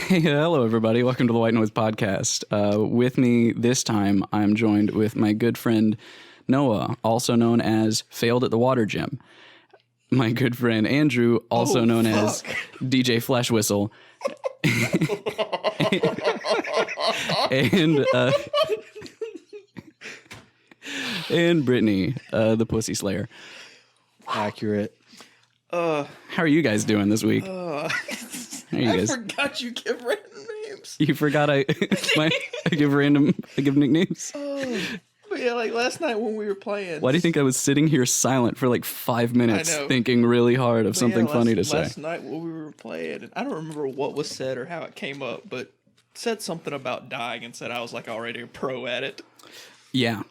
Hey, hello, everybody. Welcome to the White Noise Podcast. With me this time, I'm joined with my good friend Noah, also known as Failed at the Water Gym. My good friend Andrew, also known as DJ Flash Whistle. and Brittany, the Pussy Slayer. Accurate. How are you guys doing this week? I forgot you give random names. You forgot I give nicknames? But yeah, like last night when we were playing. Why do you think I was sitting here silent for like 5 minutes thinking really hard of something funny to say? Last night when we were playing, and I don't remember what was said or how it came up, but said something about dying and said I was like already a pro at it. Yeah.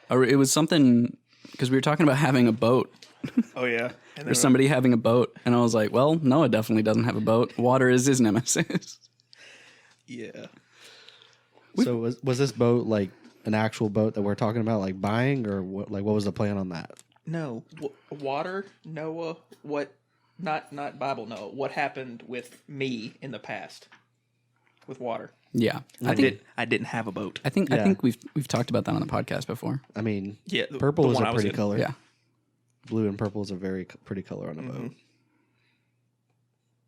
Or it was something, because we were talking about having a boat. Oh, yeah. Or somebody having a boat, and I was like, well, Noah definitely doesn't have a boat. Water is his nemesis. Yeah. So was this boat like an actual boat that we're talking about, like buying, or what? Like, what was the plan on that? No. Water, Noah, what, not Bible Noah, what happened with me in the past with water? Yeah. I didn't have a boat. I think we've talked about that on the podcast before. I mean, yeah, purple is a pretty color. Yeah. Blue and purple is a very pretty color on a boat.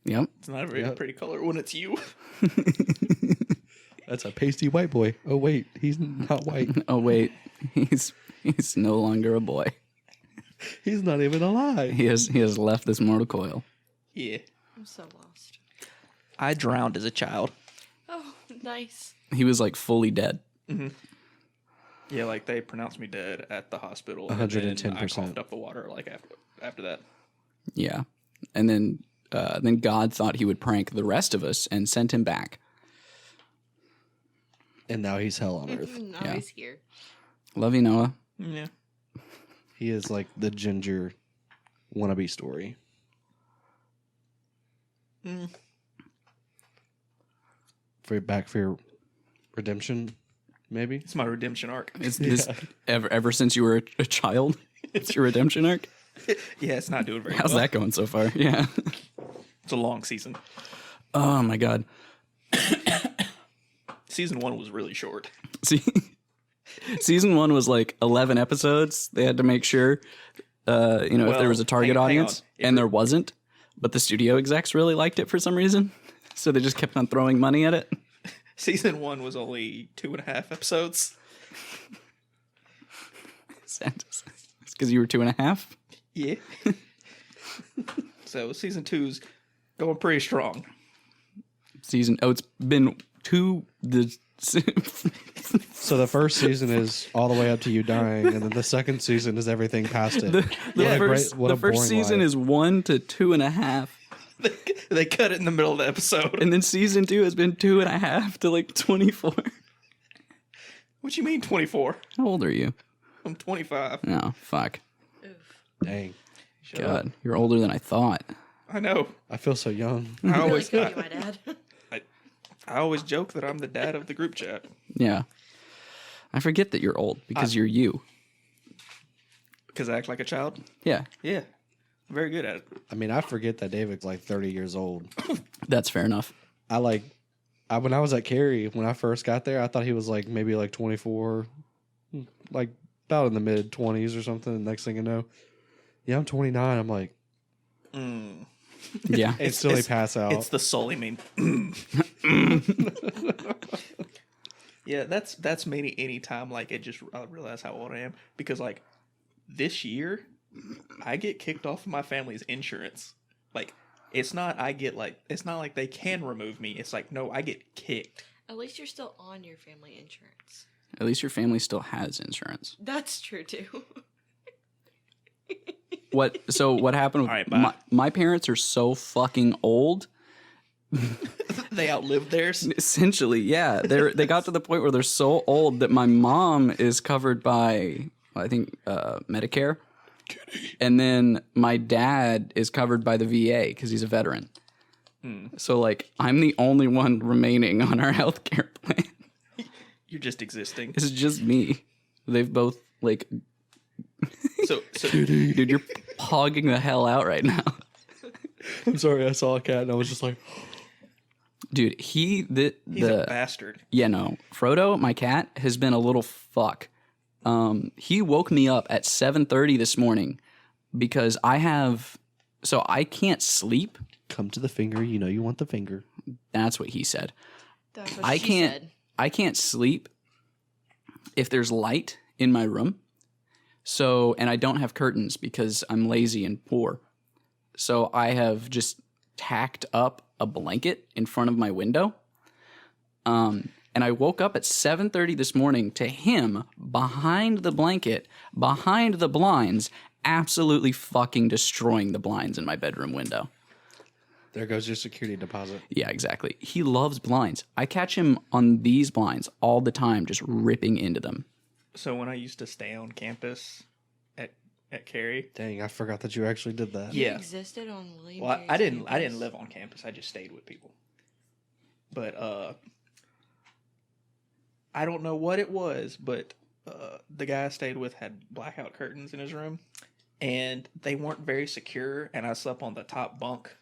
Yep. It's not a very pretty color when it's you. That's a pasty white boy. Oh wait, he's not white. Oh wait, he's no longer a boy. He's not even alive. He has left this mortal coil. Yeah. I'm so lost. I drowned as a child. Oh, nice. He was like fully dead. Mm-hmm. Yeah, like they pronounced me dead at the hospital. 110%. I coughed up the water like after that. Yeah, and then God thought he would prank the rest of us and sent him back. And now he's hell on earth. Now he's here. Love you, Noah. Yeah. He is like the ginger wannabe story. For your redemption, maybe? It's my redemption arc. Is this ever since you were a child? It's your redemption arc? Yeah, it's not doing very How's well. that going so far? Yeah. It's a long season. Oh my God. Season 1 was really short. See, season 1 was like 11 episodes. They had to make sure, if there was a target audience, and there wasn't, but the studio execs really liked it for some reason. So they just kept on throwing money at it. Season 1 was only 2.5 episodes. It's because you were 2.5? Yeah. So season 2's going pretty strong. It's been So the first season is all the way up to you dying, and then the second season is everything past it. The first season is 1 to 2.5. They cut it in the middle of the episode. And then season 2 has been 2.5 to like 24. What you mean 24? How old are you? I'm 25. Oh, fuck. Dang. God, you're older than I thought. I know. I feel so young. I always, Really could be my dad. I always joke that I'm the dad of the group chat. Yeah. I forget that you're old because you're you. Because I act like a child? Yeah, Yeah. I'm very good at it. I mean, I forget that David's like 30 years old. that's fair enough. When I was at Cary, when I first got there, I thought he was like maybe like 24, like about in the mid 20s or something. Next thing you know, yeah, I'm 29. I'm like, Yeah. instantly pass out. It's the Sully meme. Yeah, that's me any time. Like, I realize how old I am. Because, like, this year, I get kicked off of my family's insurance. Like, it's not like they can remove me. It's like, no, I get kicked. At least you're still on your family insurance. At least your family still has insurance. That's true too. What happened with All right, my parents are so fucking old. They outlived theirs. Essentially, yeah. They got to the point where they're so old that my mom is covered by, I think, Medicare. And then my dad is covered by the VA because he's a veteran. So, like, I'm the only one remaining on our healthcare plan. You're just existing. It's just me. They've both, like... So Dude, you're pogging the hell out right now. I'm sorry, I saw a cat and I was just like... Dude, He's a bastard. Yeah, no. Frodo, my cat, has been a little fuck. He woke me up at 7:30 this morning because I can't sleep. Come to the finger. You know you want the finger. That's what he said. That's what she said. I can't sleep if there's light in my room. So, and I don't have curtains because I'm lazy and poor. So I have just tacked up a blanket in front of my window. And I woke up at 7:30 this morning to him behind the blanket, behind the blinds, absolutely fucking destroying the blinds in my bedroom window. There goes your security deposit. Yeah, exactly. He loves blinds. I catch him on these blinds all the time, just ripping into them. So when I used to stay on campus at Cary, Dang, I forgot that you actually did that. Yeah. You existed on William well, Carey's I didn't campus. live on campus. I just stayed with people. But I don't know what it was, but the guy I stayed with had blackout curtains in his room, and they weren't very secure. And I slept on the top bunk,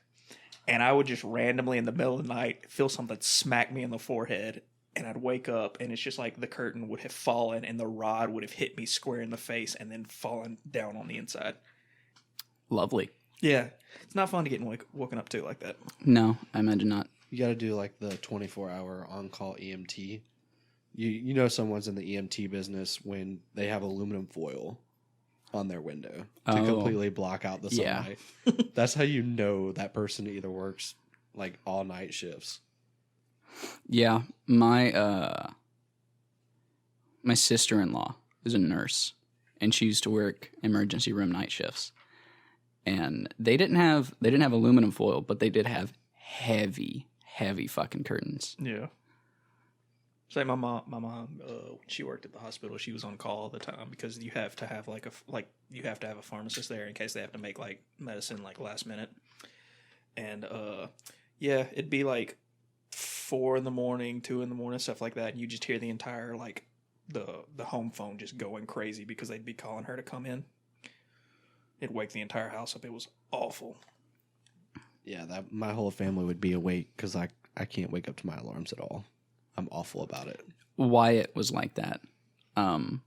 and I would just randomly in the middle of the night feel something smack me in the forehead, and I'd wake up, and it's just like the curtain would have fallen, and the rod would have hit me square in the face, and then fallen down on the inside. Lovely. Yeah, it's not fun to get woken up to like that. No, I imagine not. You got to do like the 24-hour on-call EMT. You know someone's in the EMT business when they have aluminum foil on their window to completely block out the sunlight. Yeah. That's how you know that person either works like all night shifts. Yeah, my sister-in-law is a nurse, and she used to work emergency room night shifts. And they didn't have aluminum foil, but they did have heavy fucking curtains. Yeah. Say my mom, when she worked at the hospital, she was on call all the time because you have to have you have to have a pharmacist there in case they have to make like medicine like last minute. And yeah, it'd be like 4 a.m, 2 a.m, stuff like that, and you just hear the entire like the home phone just going crazy because they'd be calling her to come in. It'd wake the entire house up. It was awful. Yeah, that my whole family would be awake because I can't wake up to my alarms at all. I'm awful about it. Wyatt was like that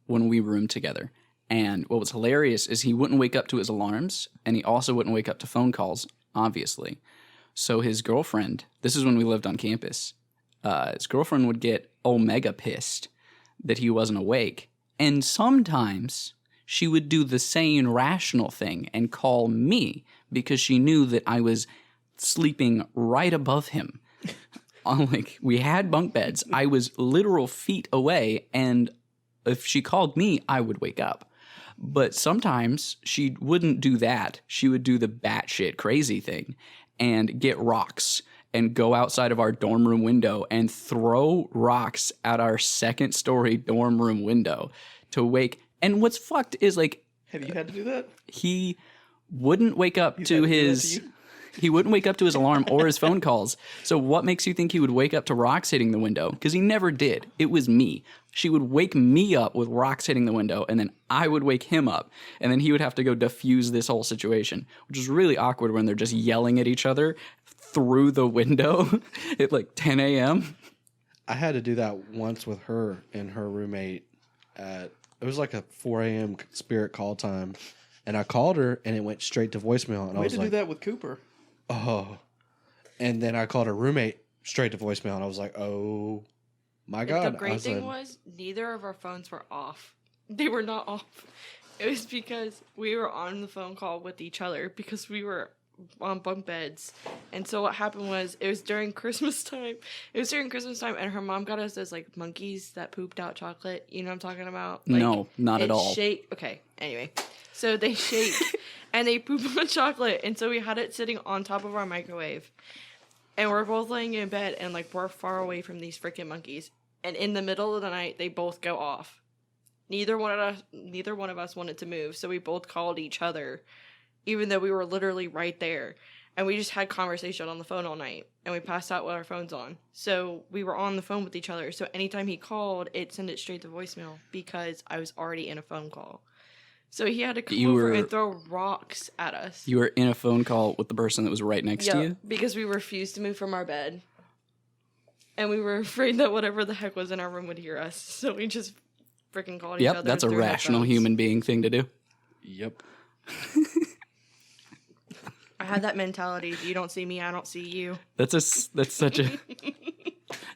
when we roomed together. And what was hilarious is he wouldn't wake up to his alarms, and he also wouldn't wake up to phone calls, obviously. So his girlfriend, this is when we lived on campus, his girlfriend would get omega pissed that he wasn't awake. And sometimes she would do the sane, rational thing and call me because she knew that I was sleeping right above him. Like, we had bunk beds. I was literal feet away, and if she called me, I would wake up. But sometimes she wouldn't do that. She would do the batshit crazy thing and get rocks and go outside of our dorm room window and throw rocks at our second-story dorm room window to wake. And what's fucked is, like, Have you had to do that? he wouldn't wake up to his... He wouldn't wake up to his alarm or his phone calls. So what makes you think he would wake up to rocks hitting the window? Because he never did. It was me. She would wake me up with rocks hitting the window, and then I would wake him up. And then he would have to go diffuse this whole situation, which is really awkward when they're just yelling at each other through the window at like 10 a.m. I had to do that once with her and her roommate it was like a 4 a.m. spirit call time. And I called her, and it went straight to voicemail. And I We was had to like, do that with Cooper. oh. And then I called her roommate straight to voicemail, and I was like, oh my God. The great thing was neither of our phones were off. They were not off. It was because we were on the phone call with each other because we were on bunk beds. And so what happened was it was during Christmas time. And her mom got us those like monkeys that pooped out chocolate. You know what I'm talking about? Like, No, not at all. Okay, anyway. So they shake and they poop on chocolate. And so we had it sitting on top of our microwave. And we're both laying in bed and like we're far away from these freaking monkeys. And in the middle of the night, they both go off. Neither one of us wanted to move. So we both called each other, even though we were literally right there. And we just had conversation on the phone all night. And we passed out with our phones on. So we were on the phone with each other. So anytime he called, it'd send it straight to voicemail because I was already in a phone call. So he had to come over and throw rocks at us. You were in a phone call with the person that was right next to you? Because we refused to move from our bed. and we were afraid that whatever the heck was in our room would hear us. So we just freaking called each other. Yep, that's a through our rational phones. human being thing to do. Yep. I had that mentality. You don't see me, I don't see you. That's such a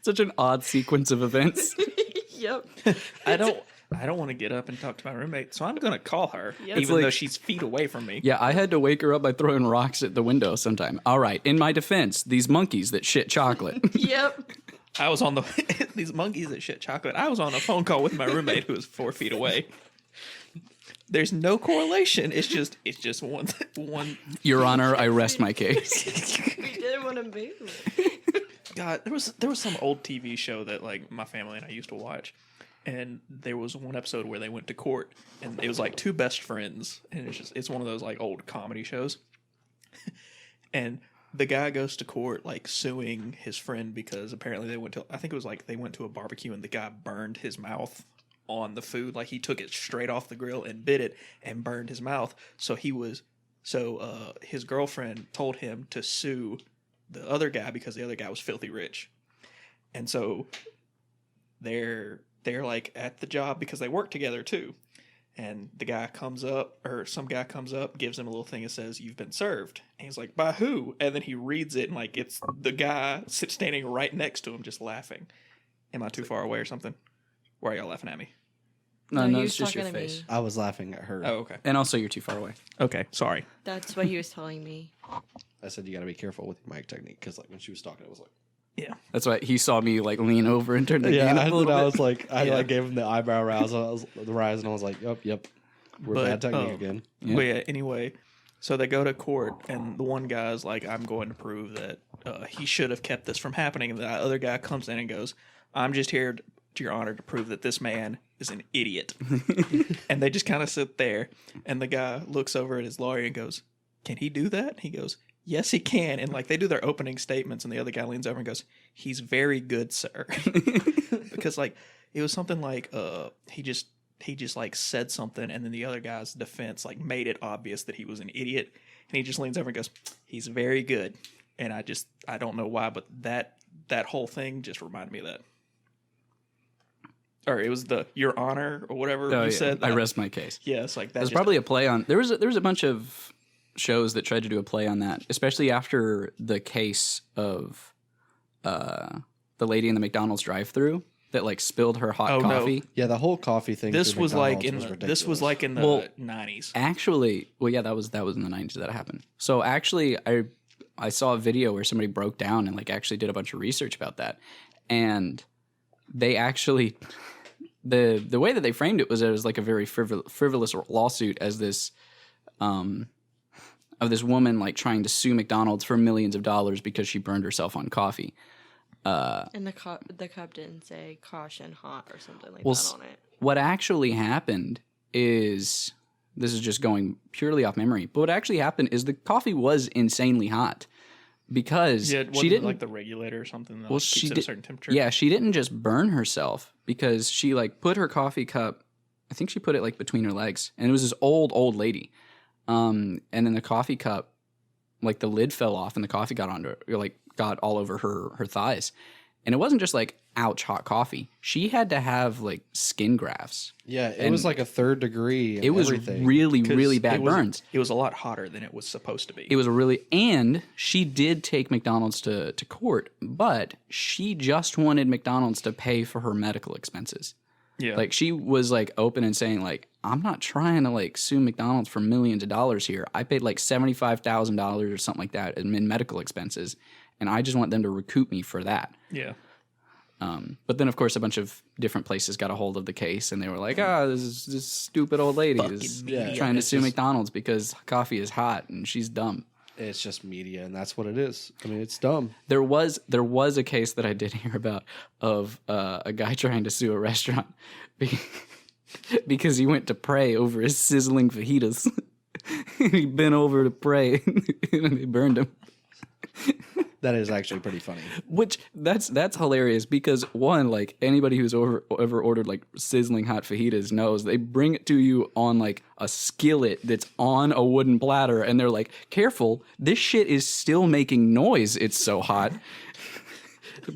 such an odd sequence of events. Yep. I don't want to get up and talk to my roommate, so I'm going to call her, Yep. even like- though she's feet away from me. Yeah, I had to wake her up by throwing rocks at the window sometime. All right, in my defense, these monkeys that shit chocolate. Yep. I was on these monkeys that shit chocolate. I was on a phone call with my roommate who was 4 feet away. There's no correlation. It's just one. Your Honor, I rest my case. We didn't want to move. God, there was some old TV show that like my family and I used to watch, and there was one episode where they went to court, and it was like two best friends, and it's one of those like old comedy shows, and the guy goes to court like suing his friend because apparently they went to a barbecue and the guy burned his mouth on the food, like he took it straight off the grill and bit it and burned his mouth. So his girlfriend told him to sue the other guy because the other guy was filthy rich. And so they're like at the job because they work together too. And the guy comes up, or some guy comes up, gives him a little thing and says, "You've been served." And he's like, "By who?" And then he reads it, and like it's the guy standing right next to him just laughing. Am I too far away or something? Why are y'all laughing at me? No, he no, was it's just your talking to face. me. I was laughing at her. Oh, okay. And also, you're too far away. Okay, sorry. That's what he was telling me. I said you got to be careful with your mic technique because like when she was talking, it was like. Yeah. That's why he saw me like lean over and turn the Yeah, gain up I a little bit. was like, I Yeah. like gave him the eyebrow rise. And I was like, yep, we're bad technique again. Yeah. But yeah, anyway, so they go to court, and the one guy's like, "I'm going to prove that he should have kept this from happening." And the other guy comes in and goes, "I'm just here, to your honor, to prove that this man is an idiot." And they just kind of sit there, and the guy looks over at his lawyer and goes, "Can he do that?" And he goes, "Yes, he can." And like they do their opening statements, and the other guy leans over and goes, "He's very good, sir." Because like it was something like he just like said something, and then the other guy's defense like made it obvious that he was an idiot, and he just leans over and goes, "He's very good." And I don't know why, but that whole thing just reminded me of that. Or it was the "Your Honor" or whatever you said. I rest my case. Yeah, it's like that. There's probably a play on. There was a bunch of shows that tried to do a play on that, especially after the case of the lady in the McDonald's drive-through that like spilled her hot coffee. Yeah, the whole coffee thing. This through was like McDonald's in the Well, 90s. Actually, well, yeah, that was in the 90s that happened. So actually, I saw a video where somebody broke down and like actually did a bunch of research about that, and they actually the way that they framed it was like a very frivolous lawsuit as this of this woman like trying to sue McDonald's for millions of dollars because she burned herself on coffee. And the cup didn't say "caution hot" or something like Well, that on it. What actually happened is, this is just going purely off memory, but what actually happened is the coffee was insanely hot because Yeah, it she didn't like the regulator or something. That Well, like, keeps she it at did- a certain temperature. Yeah, she didn't just burn herself because she like put her coffee cup. I think she put it like between her legs, and it was this old lady. And then the coffee cup, like the lid fell off, and the coffee got got all over her thighs. And it wasn't just like ouch hot coffee. She had to have like skin grafts. Yeah, it And was like a 3rd degree. And It was everything. really bad it was, burns. It was a lot hotter than it was supposed to be. It was and she did take McDonald's to court, but she just wanted McDonald's to pay for her medical expenses. yeah. Like she was like open and saying like, I'm not trying to like sue McDonald's for millions of dollars here. I paid like $75,000 or something like that in medical expenses, and I just want them to recoup me for that. yeah. But then of course a bunch of different places got a hold of the case, and they were like, this stupid old lady is media. trying to It's sue just- McDonald's because coffee is hot and she's dumb. It's just media, and that's what it is. I mean, it's dumb. There was a case that I did hear about of a guy trying to sue a restaurant because he went to pray over his sizzling fajitas. He bent over to pray and they burned him. That is actually pretty funny. Which that's hilarious because one, like anybody who's ever ordered like sizzling hot fajitas knows they bring it to you on like a skillet that's on a wooden platter, and they're like, "Careful, this shit is still making noise. It's so hot."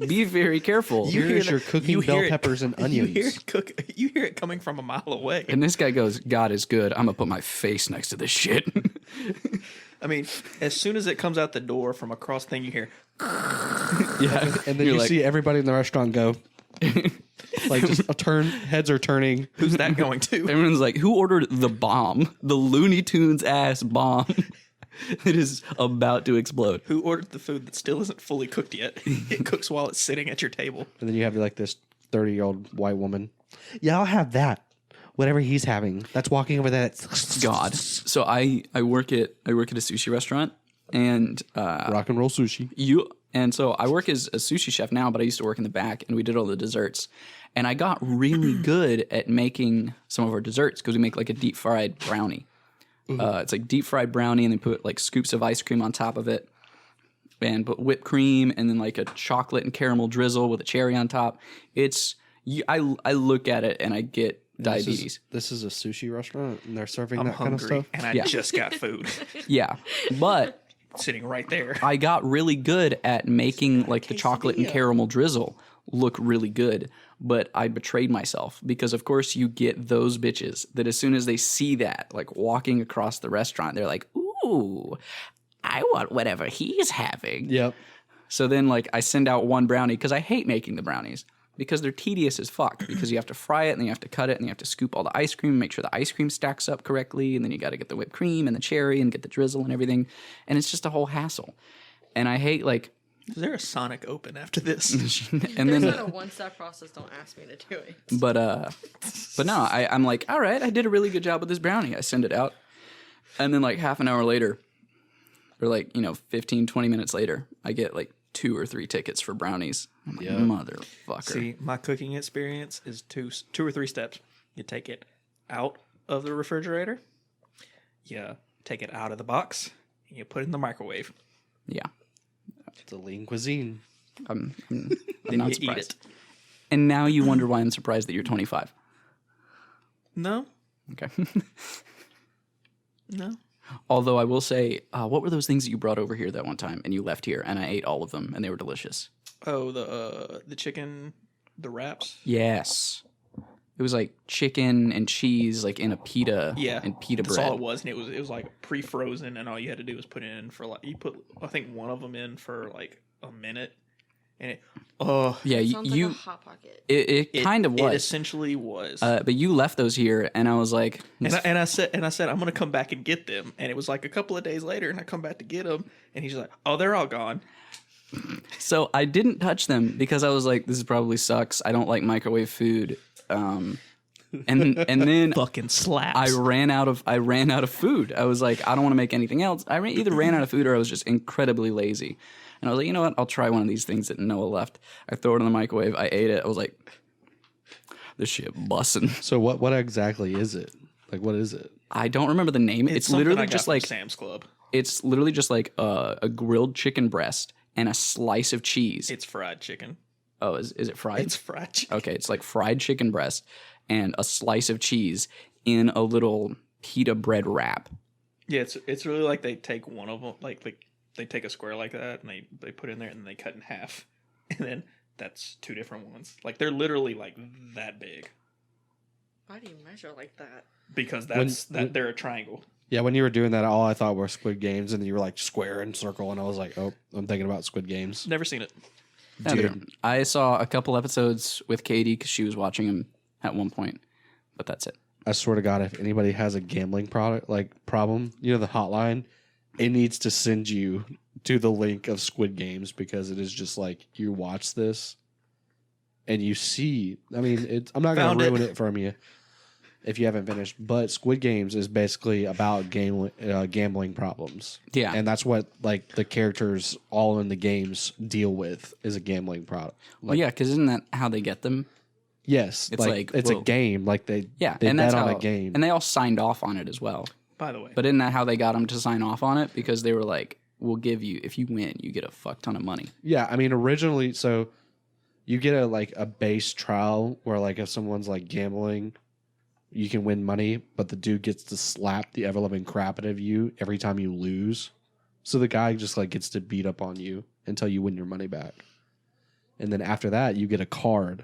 Be very careful. Here's your cooking bell peppers and onions. You hear it coming from a mile away. And this guy goes, God is good. I'm going to put my face next to this shit. I mean, as soon as it comes out the door from across thing, you hear. Yeah. And then you see everybody in the restaurant go. Like just heads are turning. Who's that going to? Everyone's like, who ordered the bomb? The Looney Tunes ass bomb. It is about to explode. Who ordered the food that still isn't fully cooked yet? It cooks while it's sitting at your table. And then you have like this 30-year-old white woman. Yeah, I'll have that. Whatever he's having. That's walking over that. God. So I work at a sushi restaurant, and rock and roll sushi. So I work as a sushi chef now, but I used to work in the back, and we did all the desserts. And I got really good at making some of our desserts because we make like a deep fried brownie. It's like deep fried brownie, and they put like scoops of ice cream on top of it, and put whipped cream, and then like a chocolate and caramel drizzle with a cherry on top. I look at it and I get diabetes. This is a sushi restaurant, and they're serving I'm that hungry, kind of stuff. and I just got food Yeah, but sitting right there. I got really good at making like the chocolate and caramel drizzle look really good, but I betrayed myself because of course you get those bitches that as soon as they see that like walking across the restaurant, they're like, ooh, I want whatever he's having. Yep. So then like I send out one brownie because I hate making the brownies because they're tedious as fuck because you have to fry it and then you have to cut it and you have to scoop all the ice cream and make sure the ice cream stacks up correctly, and then you got to get the whipped cream and the cherry and get the drizzle and everything, and it's just a whole hassle. And I hate like Is there a Sonic Open after this? and There's then not a one-step process. Don't ask me to do it. but no, I'm like, all right, I did a really good job with this brownie. I send it out, and then like half an hour later, or like 15, 20 minutes later, I get like 2 or 3 tickets for brownies. I'm like, motherfucker. See, my cooking experience is two or three steps. You take it out of the refrigerator, you take it out of the box, and you put it in the microwave. Yeah, It's a lean cuisine. I'm Then not you surprised. eat it. And now you wonder why I'm surprised that you're 25. No, Okay. no. Although I will say, what were those things that you brought over here that one time and you left here and I ate all of them and they were delicious? Oh, the chicken, the wraps. Yes. It was like chicken and cheese, like in a pita, and pita that's bread. all it was, and it was like pre-frozen, and all you had to do was put it in for like I think one of them in for like a minute, and it Yeah, Sounds like a hot pocket. it kind of was. It essentially was. But you left those here, and I was like, and I said I'm gonna come back and get them, and it was like a couple of days later, and I come back to get them, and he's like, oh, they're all gone. so I didn't touch them because I was like, this probably sucks. I don't like microwave food. And then Fucking slaps. I ran out of food. I was like, I don't want to make anything else. I either ran out of food or I was just incredibly lazy. And I was like, you know what? I'll try one of these things that Noah left. I throw it in the microwave. I ate it. I was like, this shit bussin'. So what exactly is it? Like, what is it? I don't remember the name. It's something literally I got just from like Sam's Club. it's literally just like a grilled chicken breast and a slice of cheese. It's fried chicken. Oh, is it fried? It's fried chicken. Okay, it's like fried chicken breast and a slice of cheese in a little pita bread wrap. Yeah, it's really like they take one of them, like they take a square like that and they put it in there and then they cut in half, and then that's 2 different ones. Like they're literally like that big Why do you measure like that? because they're a triangle. Yeah, when you were doing that, all I thought were Squid Games, and you were like square and circle, and I was like, oh, I'm thinking about Squid Games. Never seen it. Dude, I saw a couple episodes with Katie because she was watching them at one point, but that's it. I swear to God, if anybody has a gambling problem, the hotline, it needs to send you to the link of Squid Games because it is just like you watch this and you see. I mean, I'm not going to ruin it from you if you haven't finished, but Squid Games is basically about gambling problems. Yeah, and that's what like the characters all in the games deal with is a gambling product. Well, yeah, because isn't that how they get them? Yes, It's like, it's well, a game. Like they Yeah, they and bet that's on how, a game. and they all signed off on it as well. By the way, But isn't that how they got them to sign off on it? Because they were like, "We'll give you if you win, you get a fuck ton of money." Yeah, I mean originally, so you get a base trial where like if someone's like gambling, you can win money, but the dude gets to slap the ever loving crap out of you every time you lose. So the guy just like gets to beat up on you until you win your money back. And then after that, you get a card,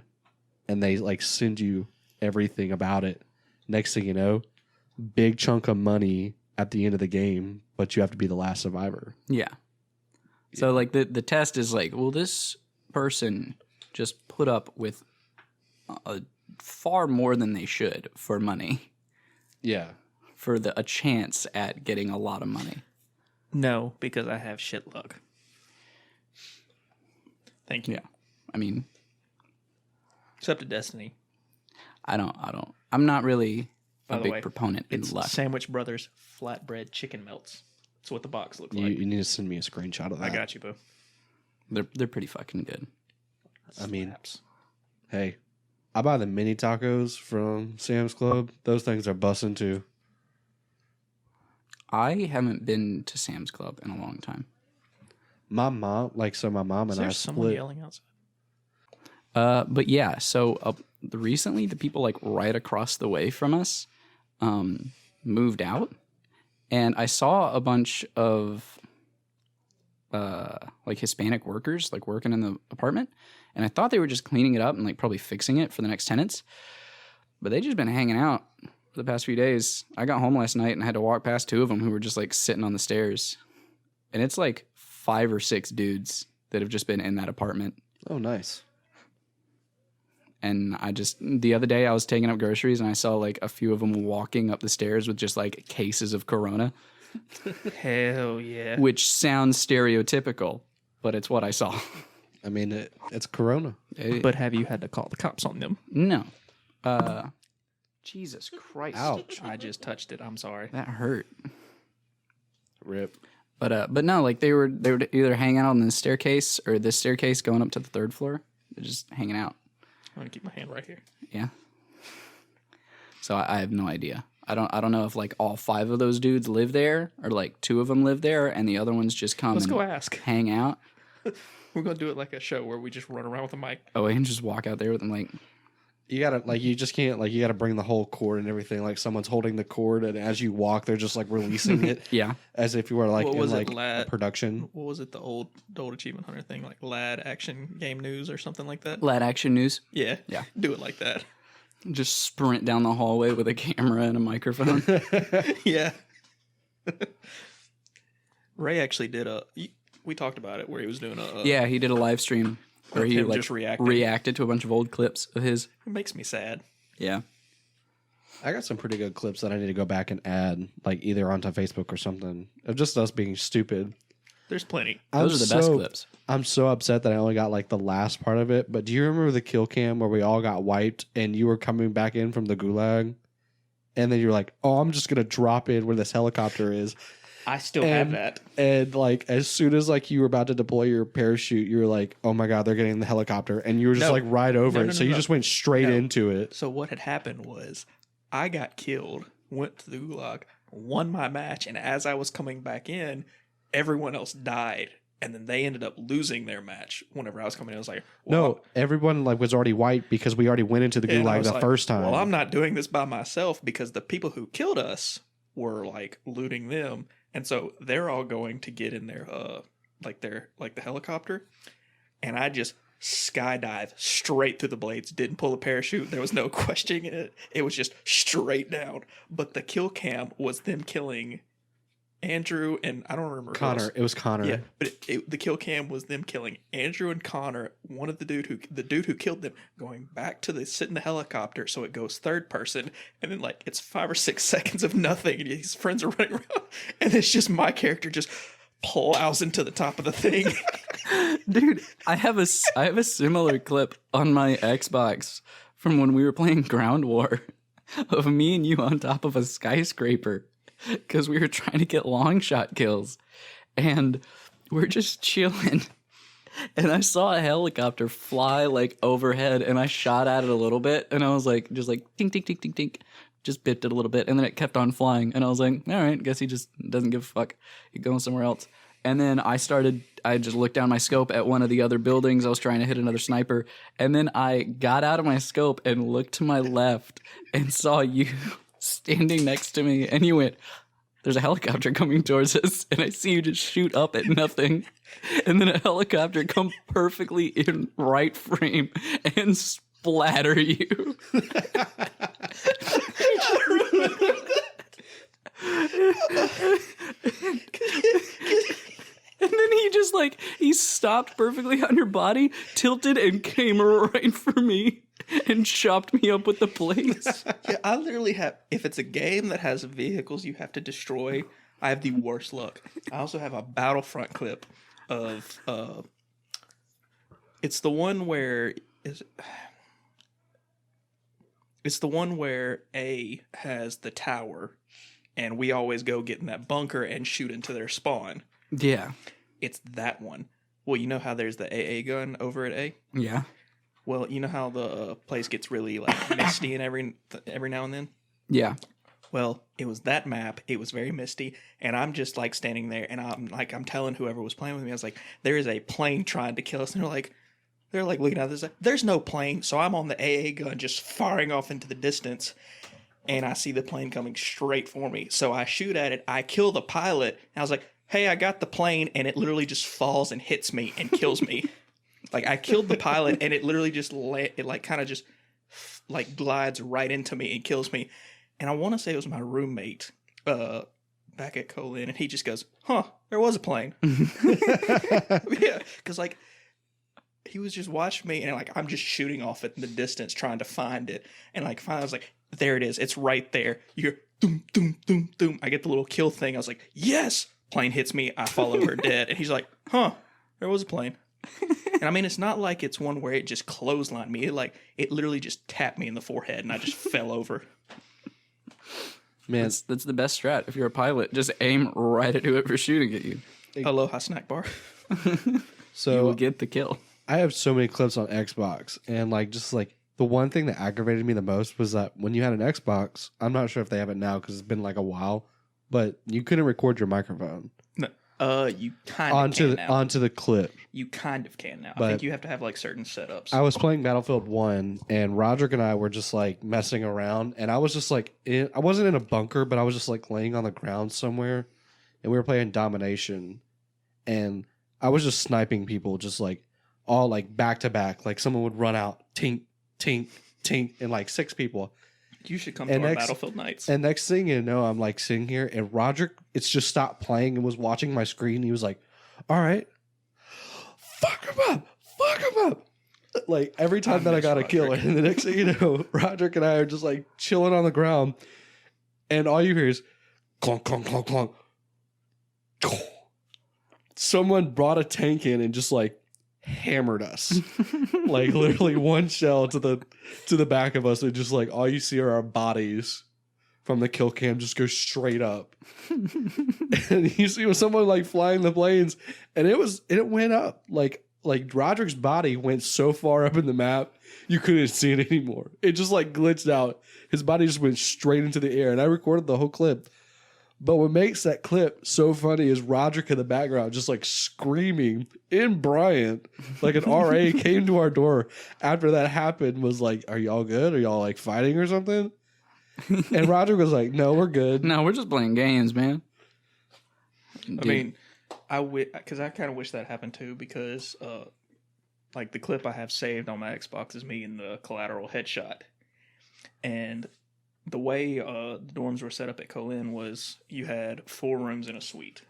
and they like send you everything about it. Next thing you know, big chunk of money at the end of the game, but you have to be the last survivor. Yeah. So like the test is like, will this person just put up with far more than they should for money? Yeah. For a chance at getting a lot of money. No, because I have shit luck. Thank you. Yeah. I mean, except at Destiny. I'm not really a big proponent in it's luck. Sandwich Brothers flatbread chicken melts. That's what the box looks like. You need to send me a screenshot of that. I got you, boo. They're pretty fucking good. I mean, hey, I buy the mini tacos from Sam's Club. Those things are busting too. I haven't been to Sam's Club in a long time. My mom and I someone split. yelling outside? But yeah, so recently the people like right across the way from us moved out, and I saw a bunch of like Hispanic workers like working in the apartment, and I thought they were just cleaning it up and like probably fixing it for the next tenants, but they just been hanging out for the past few days. I got home last night and I had to walk past two of them who were just like sitting on the stairs, and it's like 5 or 6 dudes that have just been in that apartment. Oh, nice. And the other day I was taking up groceries and I saw like a few of them walking up the stairs with just like cases of Corona. Hell yeah. Which sounds stereotypical, but it's what I saw. I mean, it's Corona. But have you had to call the cops on them? No. Jesus Christ. Ouch. I just touched it. I'm sorry. That hurt. Rip. But no, like they were either hanging out on the staircase or this staircase going up to the 3rd floor. They're just hanging out. I'm gonna keep my hand right here. Yeah. So I have no idea. I don't know if like all 5 of those dudes live there or like 2 of them live there and the other ones just come Let's and go ask. hang out. We're gonna do it like a show where we just run around with a mic. Oh, and just walk out there with them like. You gotta you just can't you gotta bring the whole cord and everything. Like someone's holding the cord, and as you walk, they're just like releasing it. Yeah. As if you were like What in was like it, lad? a production. What was it? The old Achievement Hunter thing, like Lad Action Game News or something like that. Lad Action News. Yeah. Yeah. Do it like that. Just sprint down the hallway with a camera and a microphone. Yeah. Ray actually did we talked about it where he was doing a. Yeah, he did a live stream where he him like just reacting. reacted to a bunch of old clips of his. It makes me sad. Yeah. I got some pretty good clips that I need to go back and add, like either onto Facebook or something, of just us being stupid. There's plenty. Those are the best clips. I'm so upset that I only got like the last part of it. But do you remember the kill cam where we all got wiped and you were coming back in from the gulag? And then you're like, oh, I'm just going to drop in where this helicopter is. I still have that. And like as soon as like you were about to deploy your parachute, you were like, oh my God, they're getting in the helicopter. And you were just like right over it. So you just went straight into it. So what had happened was I got killed, went to the gulag, won my match. And as I was coming back in, everyone else died. And then they ended up losing their match whenever I was coming in. I was like, well, no, everyone like was already white because we already went into the gulag the first time. Well, I'm not doing this by myself because the people who killed us were like looting them. And so they're all going to get in their the helicopter, and I just skydive straight through the blades. Didn't pull a parachute. There was no questioning it. It was just straight down. But the kill cam was them killing Andrew and I don't remember Connor. It was Connor. Yeah, but the kill cam was them killing Andrew and Connor. One of the dude who killed them going back to sit in the helicopter, so it goes 3rd person, and then like it's 5 or 6 seconds of nothing, and his friends are running around, and it's just my character just plows into the top of the thing. Dude, I have a similar clip on my Xbox from when we were playing Ground War of me and you on top of a skyscraper. Because we were trying to get long shot kills, and we're just chilling, and I saw a helicopter fly like overhead, and I shot at it a little bit, and I was like, just like tink tink tink tink tink, just bipped it a little bit, and then it kept on flying, and I was like, all right, guess he just doesn't give a fuck, he's going somewhere else. And then I just looked down my scope at one of the other buildings. I was trying to hit another sniper, and then I got out of my scope and looked to my left and saw you standing next to me, and you went, there's a helicopter coming towards us, and I see you just shoot up at nothing, and then a helicopter come perfectly in right frame and splatter you. And then he just he stopped perfectly on your body, tilted, and came right for me and chopped me up with the blades. Yeah, I literally have, if it's a game that has vehicles you have to destroy, I have the worst luck. I also have a Battlefront clip of, it's the one where, it's the one where A has the tower, and we always go get in that bunker and shoot into their spawn. Yeah. It's that one. Well, you know how there's the AA gun over at A? Yeah. Well, you know how the place gets really misty and every now and then? Yeah. Well, it was that map. It was very misty, and I'm just standing there, and I'm telling whoever was playing with me, I was like, there is a plane trying to kill us. And they're looking at this. There's no plane. So I'm on the AA gun just firing off into the distance, and I see the plane coming straight for me. So I shoot at it. I kill the pilot, and I was like, hey, I got the plane, and it literally just falls and hits me and kills me. I killed the pilot, and it literally just glides right into me and kills me. And I want to say it was my roommate back at Colin, and he just goes, huh, there was a plane. Yeah, because he was just watching me, and I'm just shooting off in the distance trying to find it. And finally I was like, there it is. It's right there. You hear doom, doom, doom, doom. I get the little kill thing. I was like, yes! Plane hits me. I fall over dead. And he's like, huh, there was a plane. And I mean, it's not like it's one where it just clotheslined me. It literally just tapped me in the forehead, and I just fell over. Man, that's the best strat. If you're a pilot, just aim right at whoever's shooting at you. Aloha snack bar. So you will get the kill. I have so many clips on Xbox, and the one thing that aggravated me the most was that when you had an Xbox, I'm not sure if they have it now because it's been a while, but you couldn't record your microphone. No, you kind of can now. Onto the clip. You kind of can now. But I think you have to have certain setups. I was playing Battlefield 1, and Roderick and I were just messing around, and I was just I wasn't in a bunker, but I was just laying on the ground somewhere, and we were playing Domination, and I was just sniping people just all back to back. Someone would run out, tink, tink, tink, and 6 people. You should come to our Battlefield nights. And next thing you know, I'm sitting here, and Roderick, it's just stopped playing and was watching my screen. He was like, all right, fuck him up. Every time that I got a kill, and the next thing you know, Roderick and I are just chilling on the ground, and all you hear is clunk, clunk, clunk, clunk. Someone brought a tank in and just hammered us. Literally one shell to the back of us, and just all you see are our bodies from the kill cam just go straight up. And you see someone flying the planes, and it went up Roderick's body went so far up in the map you couldn't see it anymore. It just glitched out. His body just went straight into the air, and I recorded the whole clip. But what makes that clip so funny is Roderick in the background just screaming in Bryant. An RA came to our door after that happened, was are y'all good? Are y'all fighting or something? And Roderick was no, we're good. No, we're just playing games, man. I mean, because I kind of wish that happened too, because the clip I have saved on my Xbox is me in the Collateral headshot. And the way the dorms were set up at Colin was you had 4 rooms in a suite.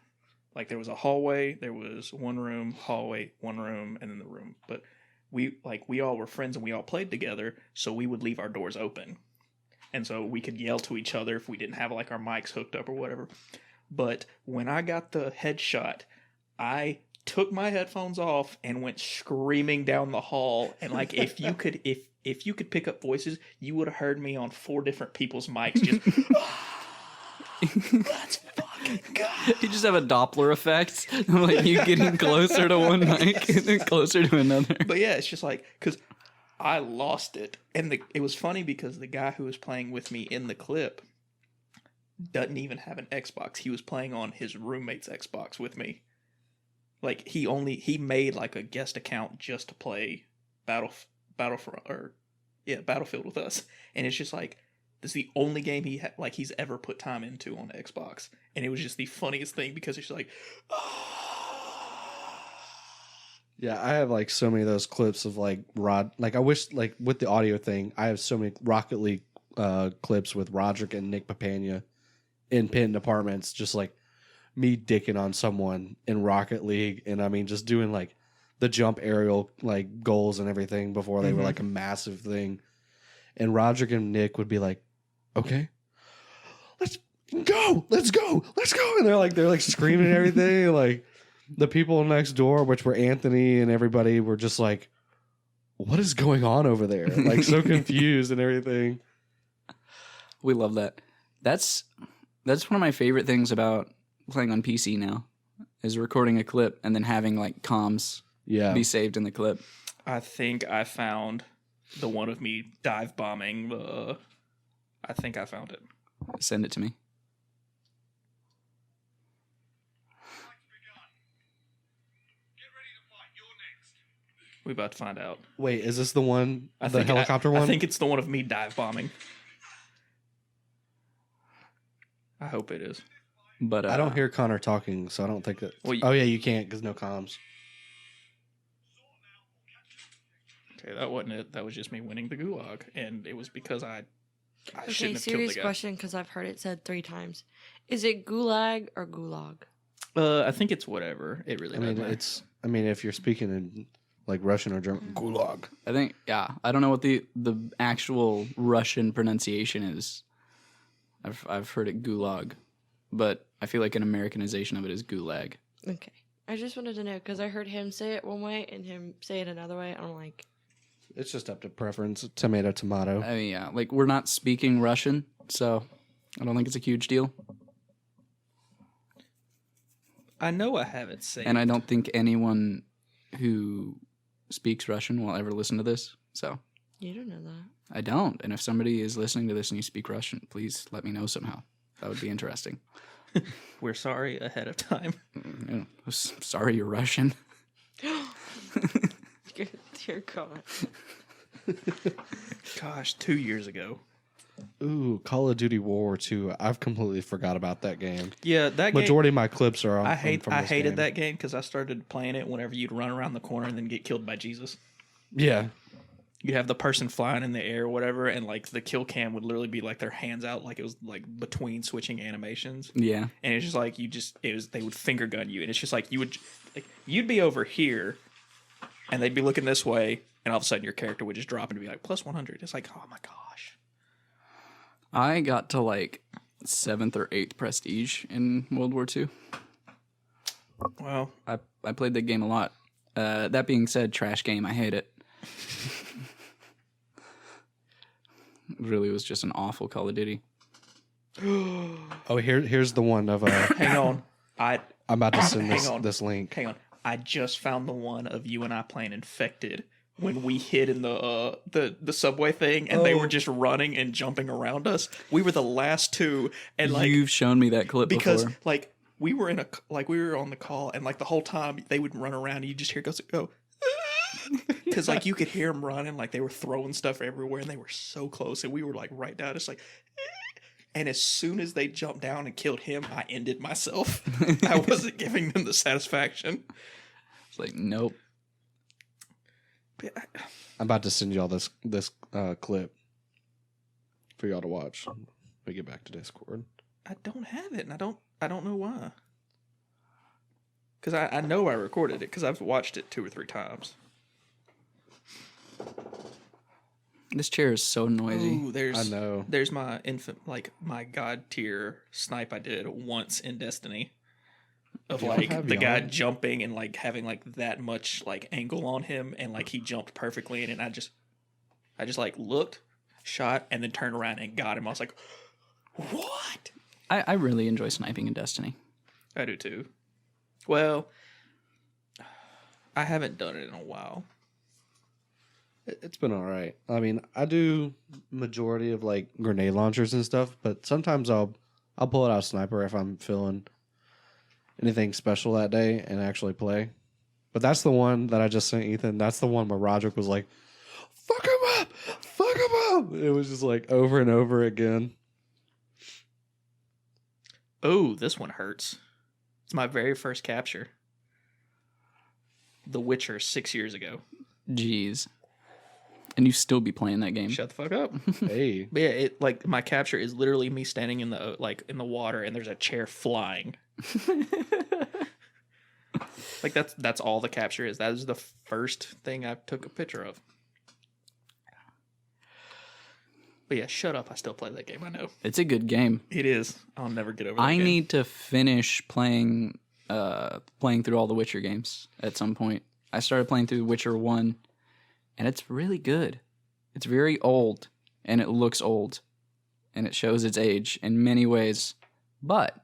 There was a hallway, there was one room, hallway, one room, and then the room. But we all were friends and we all played together, so we would leave our doors open. And so we could yell to each other if we didn't have our mics hooked up or whatever. But when I got the headshot, I took my headphones off and went screaming down the hall. And if you could pick up voices, you would have heard me on 4 different people's mics just let's fucking go. You just have a Doppler effect. You getting closer to one mic and then closer to another. But yeah, it's just because I lost it. And it was funny because the guy who was playing with me in the clip doesn't even have an Xbox. He was playing on his roommate's Xbox with me. He made a guest account just to play Battlefield with us. And it's just This is the only game he's ever put time into on Xbox, and it was just the funniest thing because it's like, Yeah, I have like so many of those clips of like I wish like with the audio thing, I have so many Rocket League clips with Roderick and Nick Papania in Pinned Apartments, just like me dicking on someone in Rocket League, and I mean just doing like the jump aerial like goals and everything before they were like a massive thing. And Roderick and Nick would be like, "Okay, let's go. And they're like screaming and everything. Like the people next door, which were Anthony and everybody, were just like, what is going on over there? Like so confused and everything. We love that. That's one of my favorite things about playing on PC now is recording a clip and then having like comms be saved in the clip. I think I found the one of me dive bombing the. I think I found it. Send it to me. We about to find out. Wait, is this the one? The helicopter one? I think it's the one of me dive bombing. I hope it is. But I don't hear Connor talking, so I don't think that. Well, oh yeah, you can't because no comms. Okay, that wasn't it. That was just me winning the gulag, and it was because I Okay, shouldn't have killed serious the guy. question because I've heard it said 3 times. Is it gulag or gulag? I think it's whatever. It really doesn't matter. I mean, if you're speaking in like Russian or German, gulag. I think I don't know what the actual Russian pronunciation is. I've heard it gulag, but I feel like an Americanization of it is gulag. Okay. I just wanted to know because I heard him say it one way and him say it another way. I'm like, It's just up to preference. Tomato, tomato. I mean, yeah, like we're not speaking Russian, so I don't think it's a huge deal. I know I have it saved. And I don't think anyone who speaks Russian will ever listen to this. So you don't know that. I don't. And if somebody is listening to this and you speak Russian, please let me know somehow. That would be interesting. We're sorry ahead of time. Sorry, you're Russian. Dear God. Gosh, 2 years ago. Ooh, Call of Duty World War II. I've completely forgot about that game. Yeah, that game. Majority of my clips are on. I from this hated game. that game because I started playing it whenever you'd run around the corner and then get killed by Jesus. Yeah. You'd have the person flying in the air or whatever, and like the kill cam would literally be like their hands out, like it was like between switching animations. Yeah. And it's just like they would finger gun you, and it's just like you'd be over here, and they'd be looking this way, and all of a sudden your character would just drop and be like plus 100. It's like, oh my gosh. I got to like 7th or 8th prestige in World War II. Well, I played that game a lot. That being said, trash game. I hate it. It really was just an awful Call of Duty. Oh, here's the one of hang on. I'm about to send this link. Hang on. I just found the one of you and I playing Infected when we hid in the subway thing and they were just running and jumping around us. We were the last two, and like You've shown me that clip because before. like we were on the call, and like the whole time they would run around and you just hear go because like you could hear them running, like they were throwing stuff everywhere, and they were so close, and we were like right down. It's like, and as soon as they jumped down and killed him, I ended myself. I wasn't giving them the satisfaction. It's like, nope. I'm about to send y'all this clip for y'all to watch. Let me get back to Discord. I don't have it, and I don't know why. Because I know I recorded it because I've watched it 2 or 3 times. This chair is so noisy. Ooh, I know. There's my my god tier snipe I did once in Destiny. Of like the guy jumping and like having like that much like angle on him, and like he jumped perfectly in it, and I just like looked, shot, and then turned around and got him. I was like, what? I really enjoy sniping in Destiny. I do too. Well, I haven't done it in a while. It's been all right. I mean, I do majority of like grenade launchers and stuff, but sometimes I'll pull it out sniper if I'm feeling anything special that day and actually play. But that's the one that I just sent Ethan. That's the one where Roderick was like, "Fuck him up, fuck Look at him! It was just like over and over again. Oh, this one hurts. It's my very first capture. The Witcher 6 years ago. Jeez. And you still be playing that game. Shut the fuck up. Hey. But yeah, it like my capture is literally me standing in the water and there's a chair flying. Like that's all the capture is. That is the first thing I took a picture of. But yeah, shut up. I still play that game. I know. It's a good game. It is. I'll never get over that I game. need to finish playing through all the Witcher games at some point. I started playing through Witcher 1, and it's really good. It's very old, and it looks old, and it shows its age in many ways, but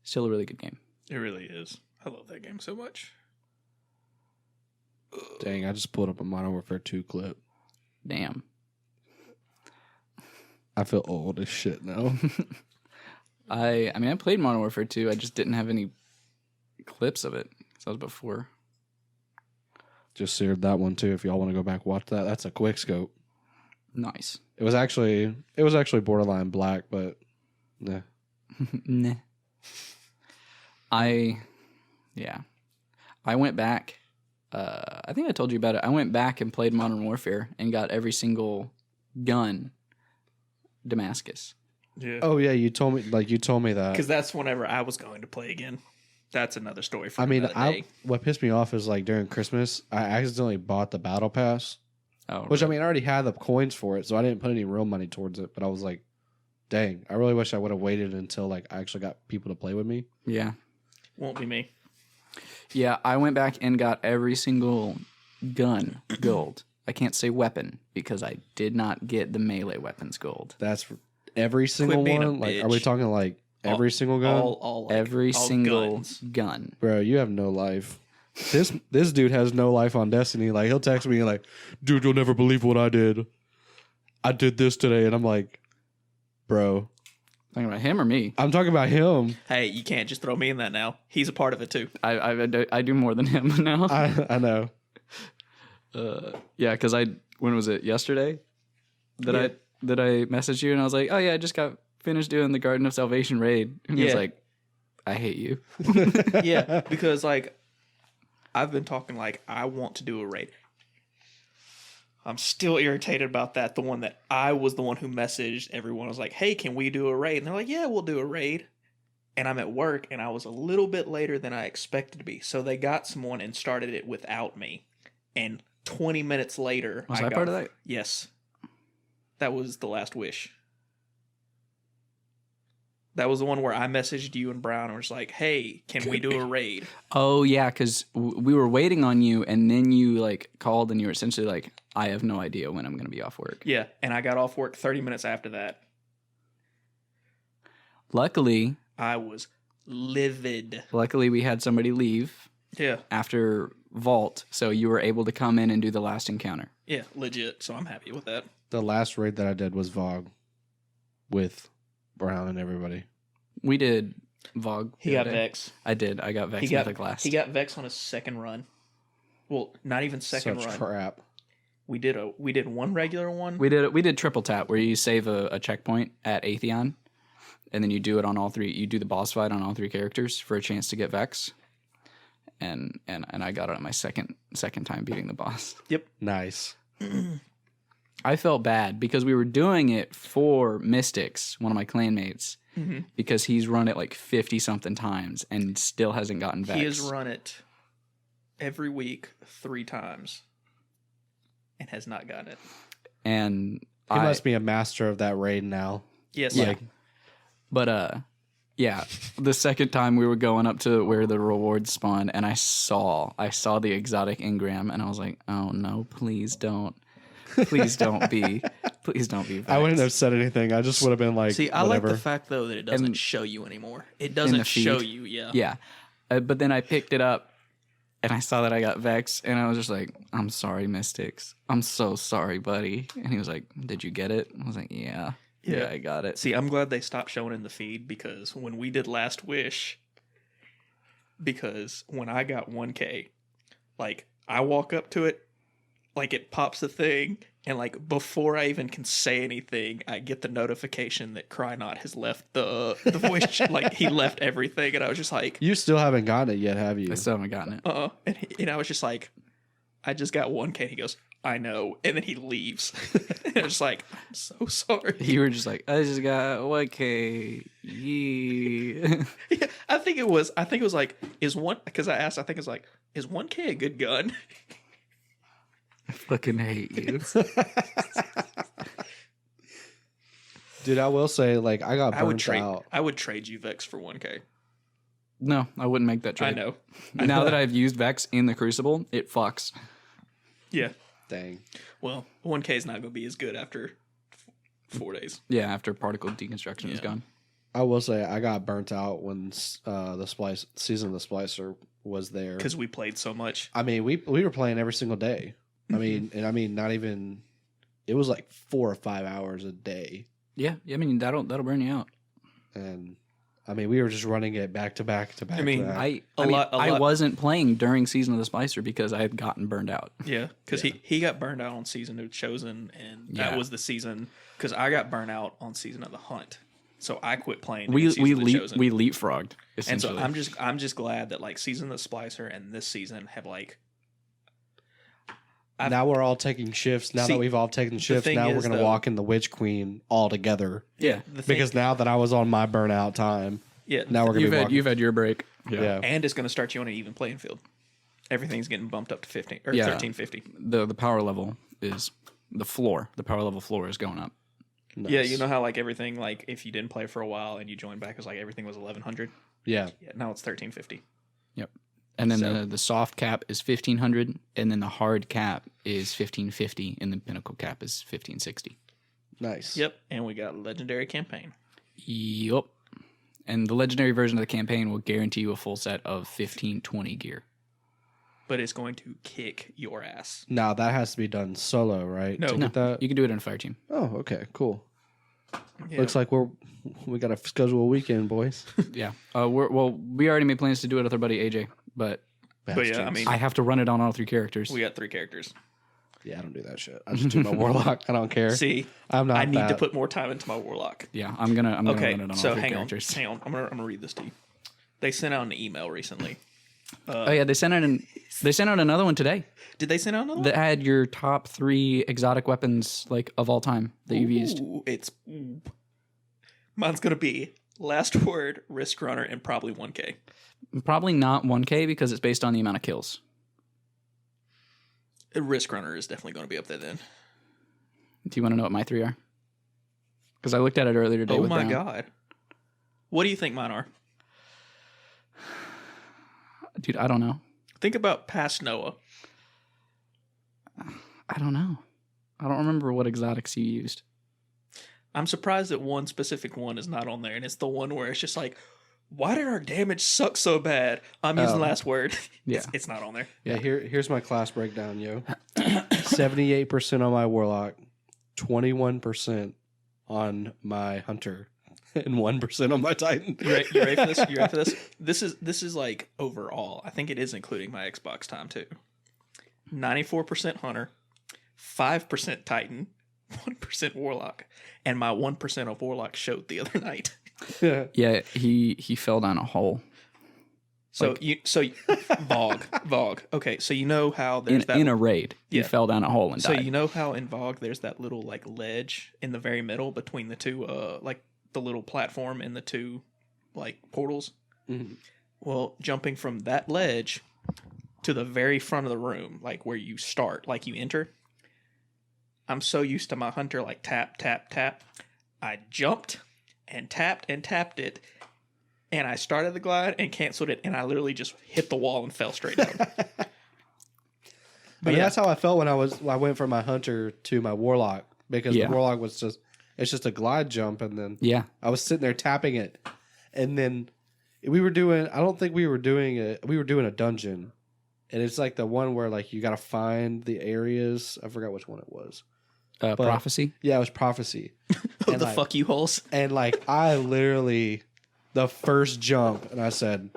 still a really good game. It really is. I love that game so much. Dang, I just pulled up a Modern Warfare 2 clip. Damn. I feel old as shit now. I mean, I played Modern Warfare 2. I just didn't have any clips of it. So that was before. Just saved that one too. If y'all want to go back watch that, that's a quick scope. Nice. It was actually borderline black, but nah. Nah. I went back. I think I told you about it. I went back and played Modern Warfare and got every single gun Damascus. Yeah. Oh yeah, you told me that. Because that's whenever I was going to play again. That's another story for I mean, another day. what pissed me off is like during Christmas, I accidentally bought the battle pass. Oh, Which, right. I mean, I already had the coins for it, so I didn't put any real money towards it. But I was like, dang, I really wish I would have waited until like I actually got people to play with me. Yeah. Won't be me. Yeah, I went back and got every single gun gold. I can't say weapon because I did not get the melee weapons gold. That's every single Quit being a one. Like, are we bitch. talking like every single gun? All like, Every all single guns. gun. Bro, you have no life. This dude has no life on Destiny. Like, he'll text me like, dude, you'll never believe what I did. I did this today, and I'm like, bro. Talking about him or me? I'm talking about him. Hey, you can't just throw me in that now. He's a part of it too. I do more than him now. I know. Yeah, because when was it? Yesterday that Yeah. I messaged you and I was like, oh yeah, I just got finished doing the Garden of Salvation raid. And he was Yeah. like, I hate you. Yeah, because like I've been talking like I want to do a raid. I'm still irritated about that. The one that I was the one who messaged everyone. I was like, hey, can we do a raid? And they're like, yeah, we'll do a raid. And I'm at work and I was a little bit later than I expected to be. So they got someone and started it without me. And 20 minutes later, Was I part of that? Yes. That was the last wish. That was the one where I messaged you and Brown and was like, hey, can we do a raid? Oh yeah, because we were waiting on you, and then you like called, and you were essentially like, I have no idea when I'm going to be off work. Yeah, and I got off work 30 minutes after that. Luckily, I was livid. we had somebody leave Yeah, after Vault, so you were able to come in and do the last encounter. yeah, legit. So I'm happy with that. The last raid that I did was VOG with Brown and everybody. We did Vogue. He the got other day. Vex. I did. I got Vex He got Mythoclast. He got Vex on his second run. Well, not even second Such run. crap. We did one regular one. We did triple tap where you save a checkpoint at Atheon, and then you do it on all three. You do the boss fight on all three characters for a chance to get Vex. And I got it on my second time beating the boss. Yep. Nice. I felt bad because we were doing it for Mystics, one of my clanmates, because he's run it like 50 something times and still hasn't gotten Vex. He has run it every week 3 times and has not gotten it. And He must be a master of that raid now. Yes. Yeah. But yeah, the second time we were going up to where the rewards spawn, and I saw the exotic engram, and I was like, oh no, please don't be Vex. I wouldn't have said anything. I just would have been like, See, I whatever. like the fact though that it doesn't And- show you anymore. It in doesn't the feed. show you. Yeah. Yeah, but then I picked it up, and I saw that I got Vex, and I was just like, I'm sorry, Mystics. I'm so sorry, buddy. And he was like, did you get it? I was like, yeah, I got it. See, I'm glad they stopped showing in the feed because when we did Last Wish, because when I got 1K, like I walk up to it, like it pops a thing, And like before I even can say anything, I get the notification that Crynot has left the voice. Like he left everything, and I was just like, You still haven't gotten it yet, have you? I still haven't gotten it. and I was just like, I just got 1K. He goes, I know, and then he leaves. And I was like, I'm so sorry. You were just like, I just got 1K. Yeah. Yeah, I think it was like, is one, because I asked, I think it's like, is 1K a good gun? I fucking hate you. Dude, I will say, like, I got burnt out. I would trade you Vex for 1K. No, I wouldn't make that trade. I know. Now that I've used Vex in the Crucible, it fucks. Yeah. Dang. Well, 1K is not going to be as good after 4 days. Yeah, after particle deconstruction is gone. I will say, I got burnt out when the season of the Splicer was there. Because we played so much. I mean, we were playing every single day. I mean, not even. It was like 4 or 5 hours a day. Yeah, I mean that'll burn you out. And I mean, we were just running it back to back to back. I mean, to back. I wasn't playing during Season of the Splicer because I had gotten burned out. Yeah, because he got burned out on Season of Chosen, and that was the season. Because I got burned out on Season of the Hunt, so I quit playing. We Chosen. leapfrogged. And so I'm just glad that like Season of the Splicer and this season have like. Now we're all taking shifts. Now that we've all taken shifts, now we're going to walk in the Witch Queen all together. Yeah, because now that I was on my burnout time, now we're going to be walking. You've had your break. Yeah. And it's going to start you on an even playing field. Everything's getting bumped up to 15 or 1350. The power level is the floor. The power level floor is going up. Nice. Yeah, you know how like everything, like if you didn't play for a while and you joined back, it's like everything was 1100. Yeah. Now it's 1350. Yep. And then the soft cap is 1500, and then the hard cap is 1550, and the pinnacle cap is 1560. Nice. Yep. And we got legendary campaign. Yup. And the legendary version of the campaign will guarantee you a full set of 1520 gear. But it's going to kick your ass. Now that has to be done solo, right? No. To get that? You can do it in a fire team. Oh, okay, cool. Yeah. Looks like we got to schedule a weekend, boys. Yeah. We already made plans to do it with our buddy AJ, but yeah, I mean, I have to run it on all 3 characters. we got 3 characters. Yeah, I don't do that shit. I just do my warlock. I don't care. See, I'm not. I need to that. put more time into my warlock. Yeah, I'm gonna run Okay, it on all so 3 hang characters. on. I'm gonna read this to you. They sent out an email recently. Oh yeah, they sent out another one today Did they send out another that had your top 3 exotic weapons like of all time that you've used. Mine's gonna be Last Word, Risk Runner, and probably 1K. Probably not 1K because it's based on the amount of kills. Risk Runner is definitely going to be up there then. Do you want to know what my 3 are? Because I looked at it earlier today. Oh with my Brown. god! What do you think mine are? Dude, I don't know. Think about past Noah. I don't know. I don't remember what exotics you used. I'm surprised that one specific one is not on there, and it's the one where it's just like, why did our damage suck so bad? I'm using Last Word. Yeah. It's not on there. Yeah, here's my class breakdown, yo. 78% on my warlock, 21% on my hunter, and 1% on my titan. You ready for this? You ready for this? This is like overall. I think it is including my Xbox time too. 94% hunter, 5% titan, 1% warlock, and my 1% of warlock showed the other night. Yeah, he fell down a hole. So Vogue. Okay, so you know how there's In a raid, he fell down a hole and so died. you know how in Vogue there's that little like ledge in the very middle between the two like the little platform and the two like portals? Mhm. Well, jumping from that ledge to the very front of the room, like where you start, like you enter, I'm so used to my hunter like tap, tap, tap. I jumped and tapped it, and I started the glide and canceled it, and I literally just hit the wall and fell straight down. But that's how I felt when I went from my hunter to my warlock, because the warlock was it's just a glide jump, and then I was sitting there tapping it, and then we were doing a dungeon, and it's like the one where like you got to find the areas. I forgot which one it was. Prophecy? Yeah, it was Prophecy. Oh, the fuck you holes. And like I literally, the first jump, and I said,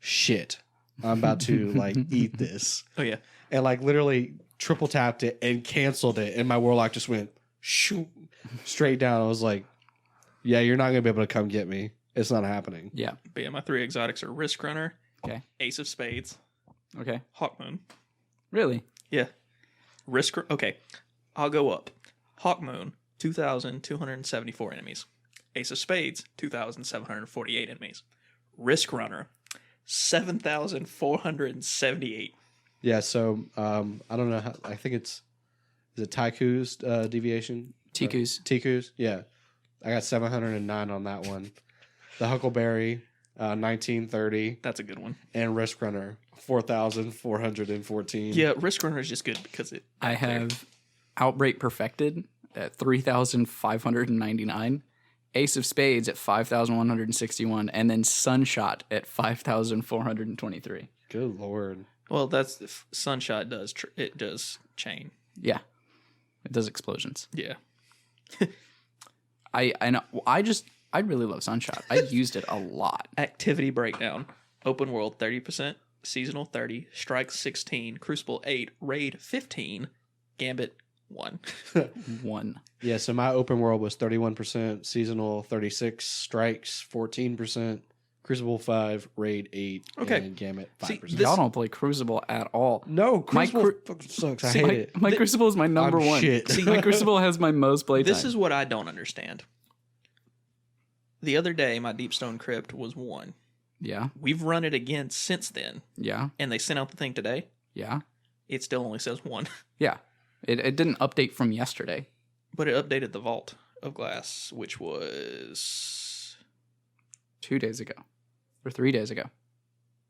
shit. I'm about to like eat this. Oh yeah. And like literally triple tapped it and canceled it. And my warlock just went shoo, straight down. I was like, yeah, you're not going to be able to come get me. It's not happening. Yeah. But yeah, my 3 exotics are Risk Runner, Okay. Ace of Spades, Okay. Hawkmoon. Really? Yeah. Okay. I'll go up. Hawkmoon, 2,274 enemies. Ace of Spades, 2,748 enemies. Risk Runner, 7,478. Yeah. So I don't know. I think is it Taiku's deviation? Tiku's. Yeah. I got 709 on that one. The Huckleberry, 1930. That's a good one. And Risk Runner, 4,414. Yeah, Risk Runner is just good because it. I have Outbreak Perfected at 3,599. Ace of Spades at 5,161. And then Sunshot at 5,423. Good Lord. Well, that's Sunshot does it does chain. Yeah. It does explosions. Yeah. I know. I really love Sunshot. I used it a lot. Activity breakdown: open world 30%, seasonal 30, strike 16, crucible 8, raid 15, gambit 1. 1. Yeah, so my open world was 31%, seasonal 36, strikes 14%, crucible 5, raid 8, Okay. and gambit See, 5%. Y'all don't play Crucible at all. No, Crucible cru- fucking sucks. I See, hate my, it. my Crucible is my number I'm one. shit. See, my Crucible has my most playtime. This is what I don't understand. The other day, my Deepstone Crypt was 1. Yeah. We've run it again since then, Yeah. and they sent out the thing today. Yeah. It still only says 1. Yeah. It didn't update from yesterday. But it updated the Vault of Glass, which was 2 days ago. Or 3 days ago.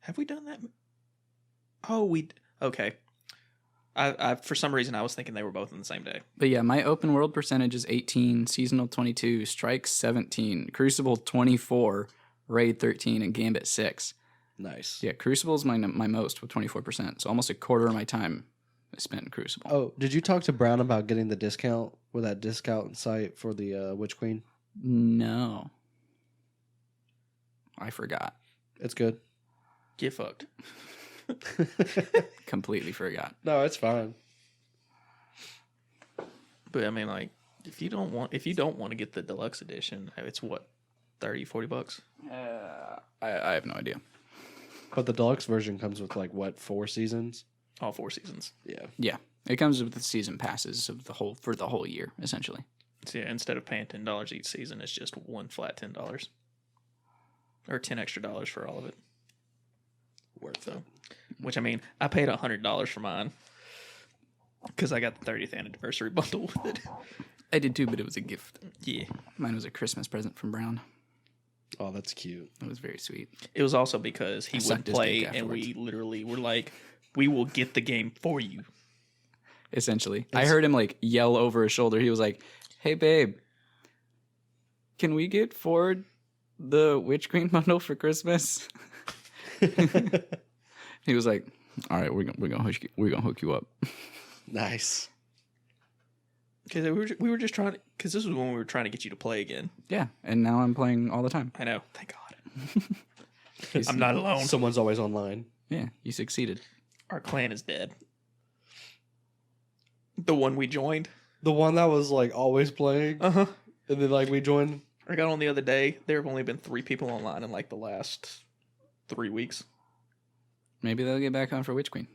Have we done that? Oh, okay. I for some reason I was thinking they were both on the same day. But yeah, my open world percentage is 18, seasonal 22, strike 17, crucible 24, raid 13, and gambit 6. Nice. Yeah, crucible is my most with 24%. So almost a quarter of my time I spent in crucible. Oh, did you talk to Brown about getting the discount with that discount site for the Witch Queen? No. I forgot. It's good. Get fucked. Completely forgot. No, it's fine. But I mean, like, if you don't want to get the deluxe edition, it's what, $30-$40? I have no idea. But the deluxe version comes with like what, 4 seasons? All 4 seasons. Yeah. Yeah, it comes with the season passes of for the whole year, essentially. So yeah, instead of paying $10 each season, it's just one flat $10, or $10 extra for all of it. Worth it. Which I mean, I paid $100 for mine because I got the 30th anniversary bundle with it. I did too, but it was a gift. Yeah. Mine was a Christmas present from Brown. Oh, that's cute. It was very sweet. It was also because he would sucked his play, dick and afterwards. we literally were like, "We will get the game for you." Essentially, I heard him like yell over his shoulder. He was like, "Hey, babe, can we get Ford the Witch Queen bundle for Christmas?" He was like, "All right, we're gonna hook you up." Nice. Because we were just trying to, because this was when we were trying to get you to play again. Yeah, and now I'm playing all the time. I know, thank God. I'm not alone. Someone's always online. Yeah, you succeeded. Our clan is dead. The one we joined. The one that was like always playing. Uh-huh. And then like we joined. I got on the other day. There have only been 3 people online in like the last 3 weeks. Maybe they'll get back on for Witch Queen.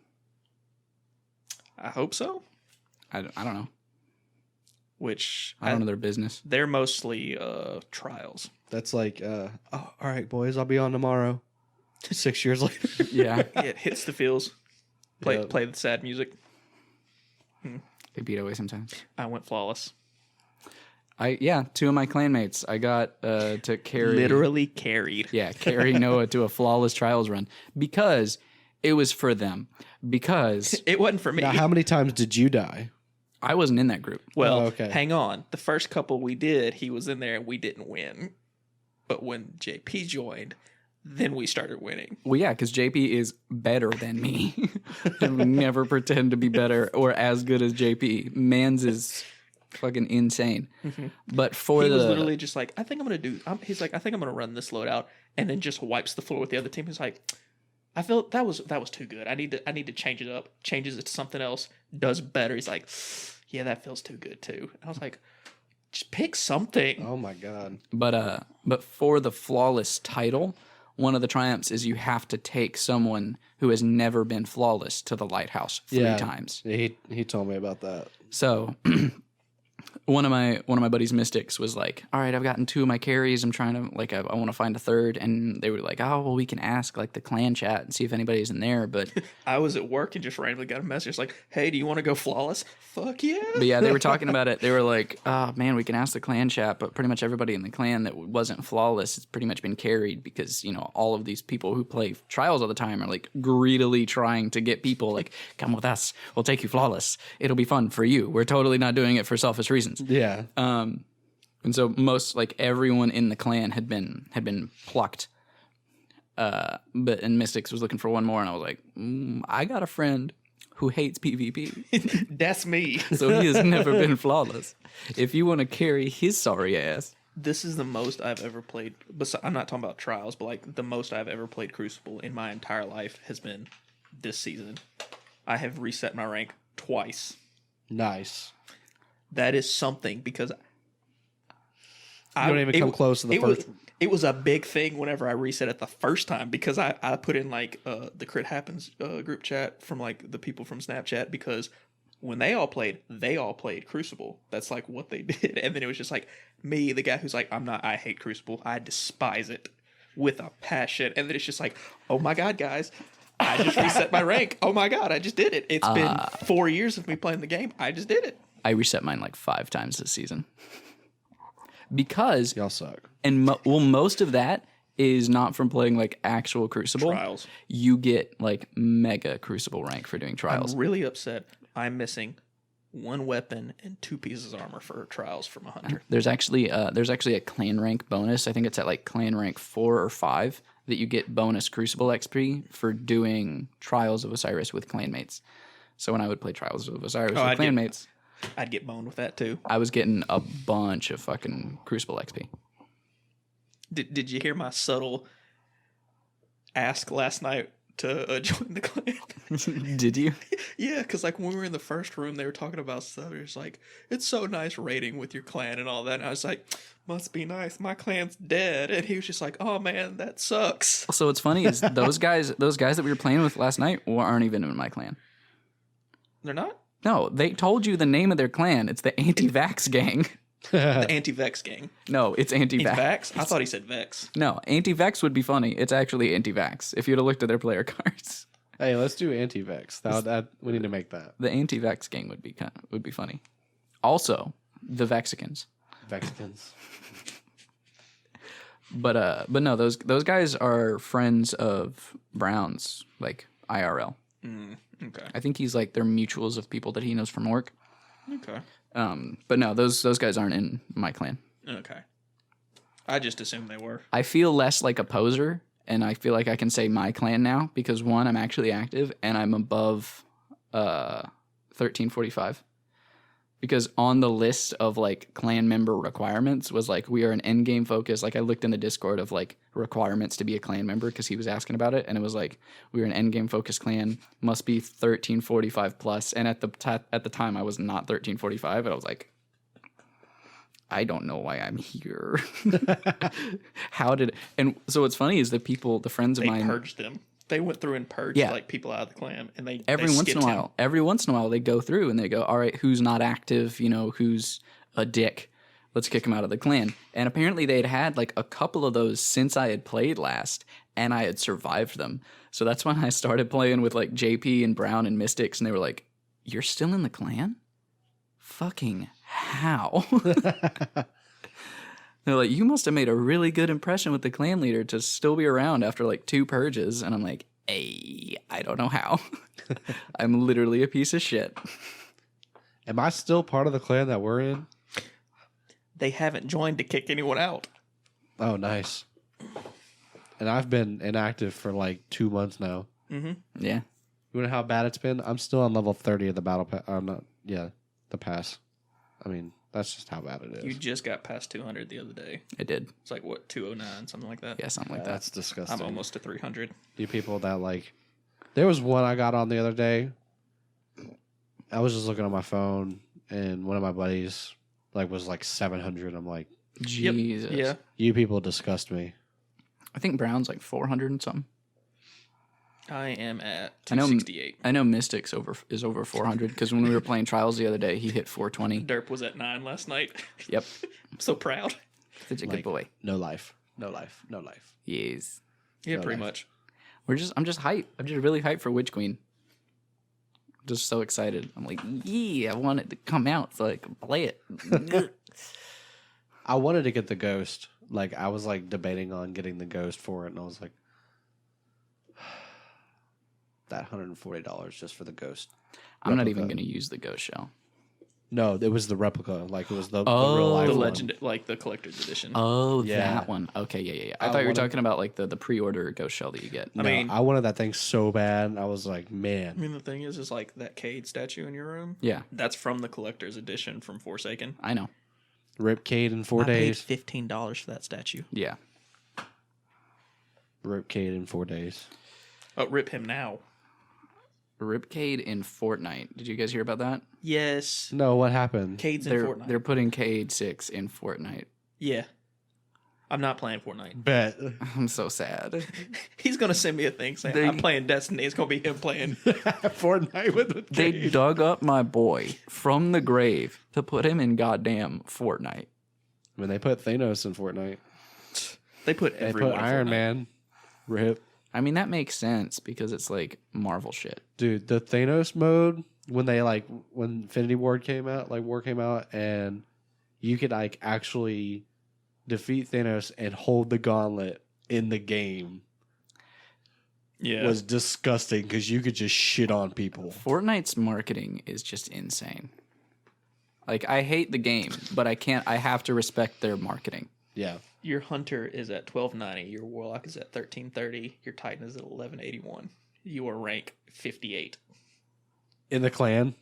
I hope so. I don't know. Which I don't know their business. They're mostly trials. That's like, oh, all right, boys, I'll be on tomorrow. 6 years later. Yeah, It hits the feels. Play Yep. play the sad music. they beat away sometimes. I went flawless. 2 of my clanmates. I got to carry Literally carried. Yeah, carry Noah to a flawless trials run because it was for them. Because It wasn't for me. Now, how many times did you die? I wasn't in that group. Well, Oh, okay. hang on. The first couple we did, he was in there and we didn't win. But when JP joined, then we started winning. Well, yeah, because JP is better than me. I would never pretend to be better or as good as JP. Mans is fucking insane. But for He the was literally just like, I think I'm going to run this loadout, and then just wipes the floor with the other team. He's like, I feel that was too good. I need to change it up. Changes it to something else. Does better. He's like, yeah, that feels too good too. And I was like, just pick something. Oh my god. But for the flawless title, one of the triumphs is you have to take someone who has never been flawless to the lighthouse 3 times. Yeah, he told me about that. So one of my buddies, Mystics, was like, all right, I've gotten 2 of my carries. I'm trying to, like, I want to find a third. And they were like, oh, well, we can ask, like, the clan chat and see if anybody's in there. But I was at work and just randomly got a message like, hey, do you want to go flawless? Fuck yeah. But yeah, they were talking about it. They were like, oh, man, we can ask the clan chat, but pretty much everybody in the clan that wasn't flawless has pretty much been carried because, you know, all of these people who play trials all the time are, like, greedily trying to get people, like, come with us. We'll take you flawless. It'll be fun for you. We're totally not doing it for selfish reasons. Yeah. And so most, like, everyone in the clan had been plucked. And Mystics was looking for one more, and I was like, I got a friend who hates PvP. That's me. So he has never been flawless. If you want to carry his sorry ass. This is the most I've ever played. I'm not talking about trials, but like the most I've ever played Crucible in my entire life has been this season. I have reset my rank twice. Nice. That is something because you don't even come close to the first. It was a big thing whenever I reset it the first time because I put in like the Crit Happens group chat from like the people from Snapchat because when they all played Crucible. That's like what they did. And then it was just like me, the guy who's like, I hate Crucible. I despise it with a passion. And then it's just like, oh my God, guys, I just reset my rank. Oh my God, I just did it. It's been 4 years of me playing the game. I just did it. I reset mine like 5 times this season. Because y'all suck. And most of that is not from playing like actual Crucible. Trials. You get like mega Crucible rank for doing trials. I'm really upset. I'm missing 1 weapon and 2 pieces of armor for trials from 100. There's actually a clan rank bonus. I think it's at like clan rank 4 or 5 that you get bonus Crucible XP for doing Trials of Osiris with clanmates. So when I would play Trials of Osiris with clanmates, I'd get boned with that too. I was getting a bunch of fucking Crucible XP. Did you hear my subtle ask last night to join the clan? Did you? Yeah, because like when we were in the first room, they were talking about stuff. It was like, it's so nice raiding with your clan and all that. And I was like, must be nice. My clan's dead. And he was just like, oh man, that sucks. So what's funny is those guys that we were playing with last night aren't even in my clan. They're not? No, they told you the name of their clan. It's the AntiVex gang. The AntiVex gang. No, it's AntiVex. AntiVex? I thought he said Vex. No, AntiVex would be funny. It's actually AntiVex if you'd have looked at their player cards. Hey, let's do AntiVex. That we need to make that. The AntiVex gang would be funny. Also, the Vexicans. Vexicans. But no, those guys are friends of Brown's, like IRL. Okay. I think he's like they're mutuals of people that he knows from work. Okay. But no, those guys aren't in my clan. Okay. I just assumed they were. I feel less like a poser, and I feel like I can say my clan now because 1, I'm actually active, and I'm above 1345. Because on the list of like clan member requirements was like we are an end game focus. Like I looked in the Discord of like requirements to be a clan member because he was asking about it, and it was like we are an end game focus clan, must be 1345 plus. And at the time I was not 1345, and I was like, I don't know why I'm here. And so what's funny is the friends of mine purged them. They went through and purged like people out of the clan, and every once in a while they go through and they go, all right, who's not active? You know, who's a dick? Let's kick him out of the clan. And apparently they had like a couple of those since I had played last, and I had survived them. So that's when I started playing with like JP and Brown and Mystics, and they were like, "You're still in the clan? Fucking how?" They're like, you must have made a really good impression with the clan leader to still be around after like 2 purges. And I'm like, hey, I don't know how. I'm literally a piece of shit. Am I still part of the clan that we're in? They haven't joined to kick anyone out. Oh, nice. And I've been inactive for like 2 months now. Mm-hmm. Yeah. You know how bad it's been? I'm still on level 30 of the battle pass. The pass. I mean, That's just how bad it is. You just got past 200 the other day. I did. It's like, what, 209, something like that? Yeah, something like that. That's disgusting. I'm almost to 300. You people that like, there was one I got on the other day. I was just looking on my phone, and one of my buddies like was like 700. I'm like, Jesus. Yeah. you people disgust me. I think Brown's like 400 and something. I am at I know 268. I know Mystics is over 400 because when we were playing Trials the other day, he hit 420. Derp was at 9 last night. Yep. I'm so proud. Such a Like, good boy. No life. No life. No life. Yes. Yeah, No pretty life. much. I'm just hyped. I'm just really hyped for Witch Queen. Just so excited. I'm like, yeah, I want it to come out so I can play it. I wanted to get the Ghost. Like, I was like debating on getting the Ghost for it, and I was like, that $140 just for the Ghost. I'm not replica. even going to use the Ghost Shell. No, it was the replica. Like, it was the Oh. real life The one. legend, like the collector's edition. Oh, Yeah. that one. Okay, yeah. I I thought you were wanted- talking about like the pre-order Ghost Shell that you get. I mean- I wanted that thing so bad. I was like, I man. mean, the thing is like that Cade statue in your room. Yeah, That's from the collector's edition from Forsaken. I know. Rip Cade in 4 days. paid $15 for that statue. Yeah. Rip Cade in 4 days. Oh, rip him now. Ripcade in Fortnite. Did you guys hear about that? Yes. No, what happened? Cade's in They're Fortnite. they're putting Cade 6 in Fortnite. Yeah. I'm not playing Fortnite. Bet. I'm so sad. He's going to send me a thing saying, They- I'm playing Destiny. It's going to be him playing. Fortnite with the They Cade. dug up my boy from the grave to put him in goddamn Fortnite. When they put Thanos in Fortnite. They put They everyone put in Iron Fortnite. Man. Rip. I mean, that makes sense because it's like Marvel shit. Dude, the Thanos mode, when Infinity Ward came out, and you could like actually defeat Thanos and hold the gauntlet in the game Yeah. was disgusting because you could just shit on people. Fortnite's marketing is just insane. Like, I hate the game, but I have to respect their marketing. Yeah. Your Hunter is at 1290. Your Warlock is at 1330. Your Titan is at 1181. You are rank 58. In the clan?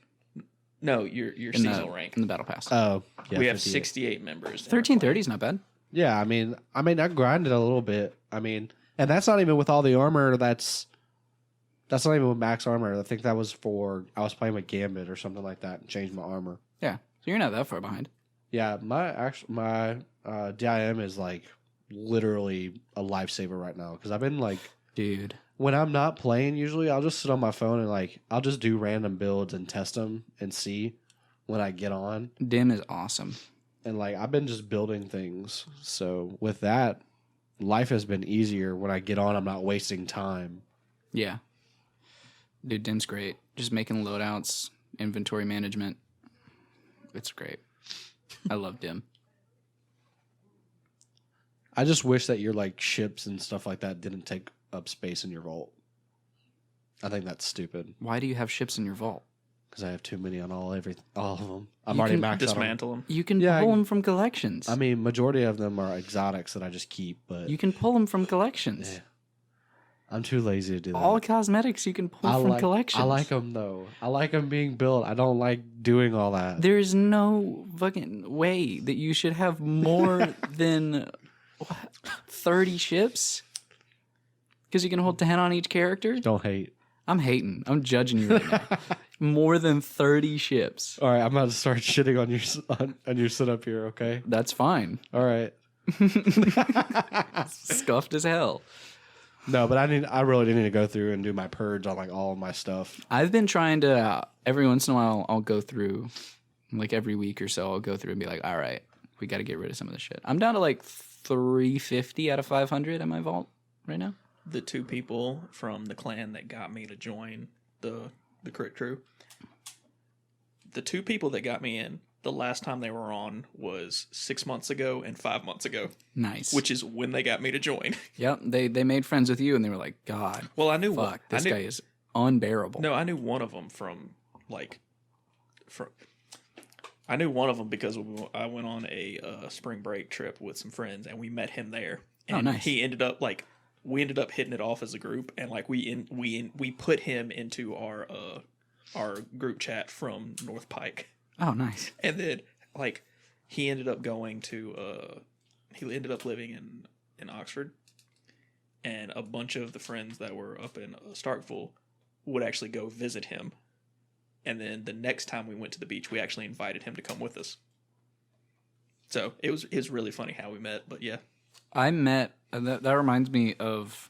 No, your In seasonal the, rank. in the battle pass. Oh. Yeah, we have 58. 68 members. 1330 is not bad. Yeah, I mean, I grinded a little bit. I mean, and that's not even with all the armor. That's not even with max armor. I think that was I was playing with Gambit or something like that and changed my armor. Yeah, so you're not that far behind. Yeah, my DIM is like literally a lifesaver right now because I've been like, Dude. when I'm not playing, usually I'll just sit on my phone and like I'll just do random builds and test them and see when I get on. Dim is awesome. And like I've been just building things. So with that, life has been easier when I get on. I'm not wasting time. Yeah. Dude, Dim's great. Just making loadouts, inventory management. It's great. I love Dim. I just wish that your like ships and stuff like that didn't take up space in your vault. I think that's stupid Why do you have ships in your vault? because I have too many on all of them. I'm You already can maxed out. On, Dismantle them. You can Yeah, pull I- them from collections. I mean, majority of them are exotics that I just keep, but you can pull them from collections. Yeah. I'm too lazy to do that. All cosmetics you can pull from collections. I like them though. I like them being built. I don't like doing all that. There's no fucking way that you should have more than 30 ships because you can hold 10 on each character. Don't hate. I'm hating. I'm judging you right now. More than 30 ships. All right, I'm about to start shitting on your setup here. Okay. That's fine. All right. Scuffed as hell. No, but I really need to go through and do my purge on like all of my stuff. I've been trying to, every once in a while, I'll go through, like every week or so, I'll go through and be like, all right, we got to get rit of some of this shit. I'm down to like 350 out of 500 in my vault right now. The two people from the clan that got me to join the crit crew. The two people that got me in, the last time they were on was 6 months ago and 5 months ago, Nice. which is when they got me to join. Yep, they made friends with you and they were like, God, Well, I knew fuck, this I knew, guy is unbearable. No, I knew one of them I knew one of them because I went on a spring break trip with some friends and we met him there. And Oh, nice. He ended up we ended up hitting it off as a group, and like we put him into our group chat from North Pike. Oh, nice. And then, like, he ended up going to he ended up living in Oxford, and a bunch of the friends that were up in Starkville would actually go visit him. And then the next time we went to the beach, we actually invited him to come with us. So it was really funny how we met, but yeah. I met, that reminds me of,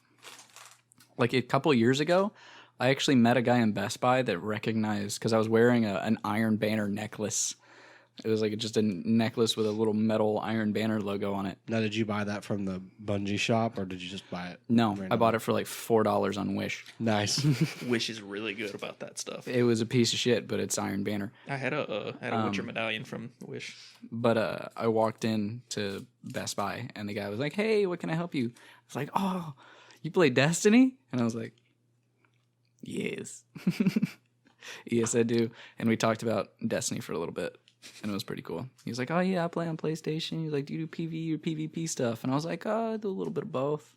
like a couple years ago, I actually met a guy in Best Buy that recognized, because I was wearing an Iron Banner necklace. It was like just a necklace with a little metal Iron Banner logo on it. Now, did you buy that from the Bungie shop, or did you just buy it? No, I bought it for like $4 on Wish. Nice. Wish is really good about that stuff. It was a piece of shit, but it's Iron Banner. I had a Witcher medallion from Wish. But I walked in to Best Buy, and the guy was like, "Hey, what can I help you?" I was like, "Oh, you play Destiny?" And I was like, "Yes." Yes, I do. And we talked about Destiny for a little bit. And it was pretty cool. He was like, "Oh yeah, I play on PlayStation." He was like, "Do you do PvE or PvP stuff?" And I was like, "Oh, I do a little bit of both.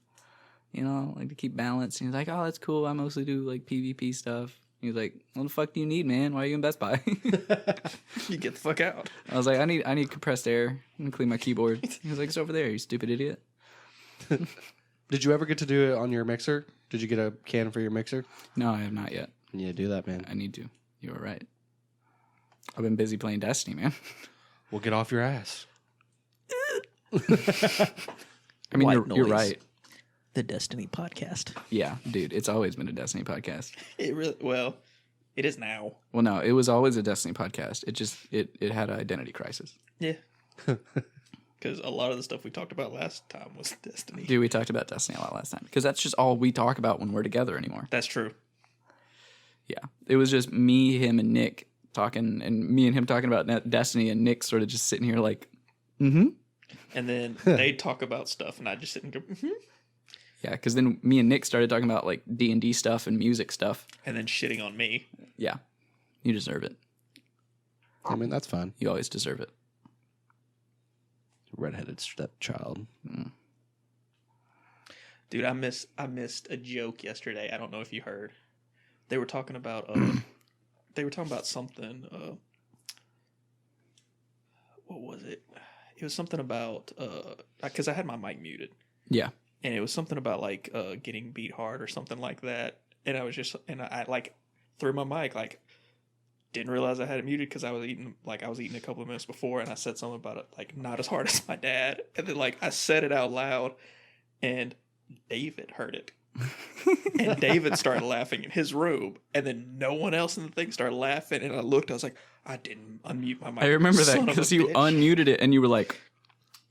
You know, like to keep balance." And he was like, "Oh, that's cool. I mostly do like PvP stuff." He was like, "What the fuck do you need, man? Why are you in Best Buy?" You get the fuck out. I was like, I need compressed air and clean my keyboard." He was like, "It's over there, you stupid idiot." Did you ever get to do it on your mixer? Did you get a can for your mixer? No, I have not yet. Yeah, do that, man. I need to. You were right. I've been busy playing Destiny, man. Well, get off your ass. I mean, White you're noise. right. The Destiny podcast. Yeah, dude, it's always been a Destiny podcast. It is now. Well, no, it was always a Destiny podcast. It just it had an identity crisis. Yeah. Because a lot of the stuff we talked about last time was Destiny. Dude, we talked about Destiny a lot last time because that's just all we talk about when we're together anymore. That's true. Yeah, it was just me, him, and Nick talking, and me and him talking about Destiny, and Nick sort of just sitting here like, mm-hmm. And then they'd talk about stuff, and I'd just sit and go, mm-hmm. Yeah, because then me and Nick started talking about like D&D stuff and music stuff. And then shitting on me. Yeah, you deserve it. I mean, that's fine. You always deserve it. Redheaded stepchild. Dude, I missed a joke yesterday. I don't know if you heard. They were talking about something. What was it? It was something about because I had my mic muted. Yeah. And it was something about like getting beat hard or something like that. And I like threw my mic, like didn't realize I had it muted because I was eating a couple of minutes before, and I said something about it like not as hard as my dad. And then like I said it out loud, and David heard it. And David started laughing in his room, and then no one else in the thing started laughing. And I looked, I was like, I didn't unmute my mic. I remember that because you unmuted it and you were like,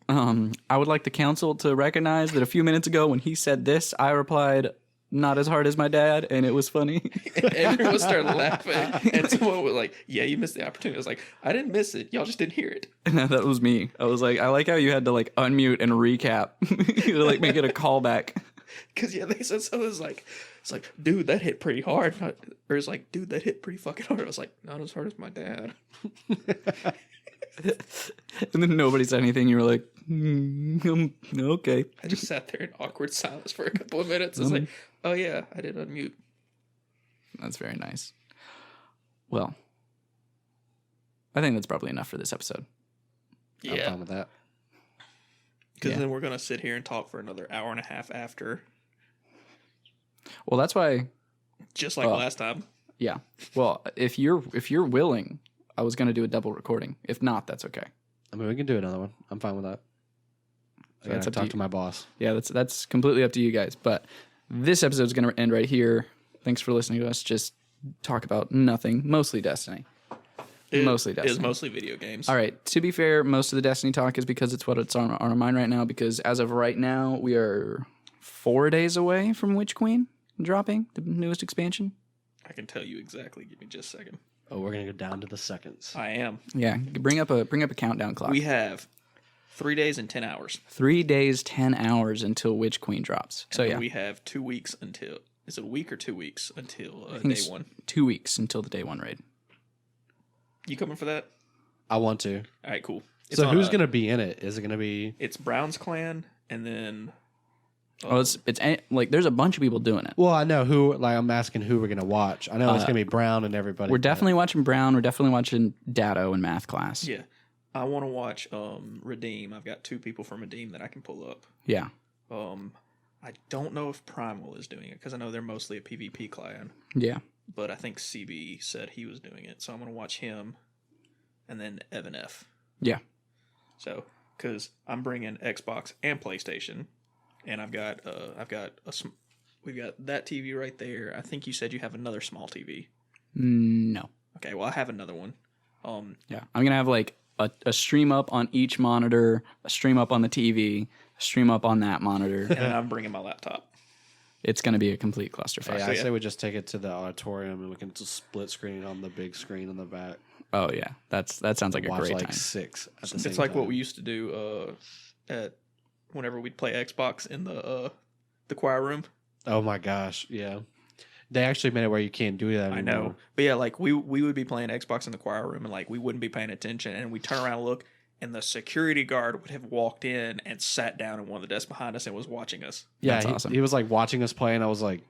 I would like the council to recognize that a few minutes ago when he said this, I replied, not as hard as my dad, and it was funny. And everyone started laughing, and someone was like, yeah, you missed the opportunity. I was like, I didn't miss it. Y'all just didn't hear it. And that was me. I was like, I like how you had to like unmute and recap to like make it a callback. Because yeah, they said something. It's like, dude, that hit pretty hard. Or it's like, dude, that hit pretty fucking hard. I was like, not as hard as my dad. And then nobody said anything. You were like, okay. I just sat there in awkward silence for a couple of minutes. I was like, oh yeah, I did unmute. That's very nice. Well, I think that's probably enough for this episode. I'm fine with that. Because then we're going to sit here and talk for another hour and a half after. Well, that's why. Just like last time. Yeah. Well, if you're willing, I was going to do a double recording. If not, that's okay. I mean, we can do another one. I'm fine with that. I That's gotta up talk to to my boss. Yeah, that's completely up to you guys. But this episode is going to end right here. Thanks for listening to us just talk about nothing, mostly Destiny. Mostly Destiny. It is mostly video games. All right. To be fair, most of the Destiny talk is because it's what's on our mind right now. Because as of right now, we are 4 days away from Witch Queen dropping the newest expansion. I can tell you exactly. Give me just a second. Oh, we're gonna go down to the seconds. I am. Yeah, bring up a countdown clock. We have 3 days and 10 hours. 3 days, 10 hours until Witch Queen drops. So And yeah, we have 2 weeks until. Is it a week or 2 weeks until I think day it's one? 2 weeks until the day one raid. You coming for that? I want to. All right, cool. So who's gonna be in it? Is it gonna be? It's Brown's clan, and then. Oh, it's like there's a bunch of people doing it. Well, I know who. Like, I'm asking who we're gonna watch. I know it's gonna be Brown and everybody. We're definitely watching Brown. We're definitely watching Datto in math class. Yeah. I want to watch Redeem. I've got 2 people from Redeem that I can pull up. Yeah. I don't know if Primal is doing it because I know they're mostly a PvP clan. Yeah. But I think CB said he was doing it, so I'm gonna watch him, and then Evan F. Yeah. So, because I'm bringing Xbox and PlayStation, and we've got that TV right there. I think you said you have another small TV. No. Okay, well I have another one. Yeah, I'm gonna have like a stream up on each monitor, a stream up on the TV, a stream up on that monitor. And then I'm bringing my laptop. It's gonna be a complete clusterfuck. Hey, I say we just take it to the auditorium and we can just split screen on the big screen in the back. Oh yeah, that sounds like a Watch great like time. 6 at the same It's like time. what we used to do at whenever we'd play Xbox in the choir room. Oh my gosh, yeah. They actually made it where you can't do that anymore. I know. But yeah, like we would be playing Xbox in the choir room and like we wouldn't be paying attention and we turn around and look and the security guard would have walked in and sat down in one of the desks behind us and was watching us. Yeah, That's awesome. He was like watching us play and I was like,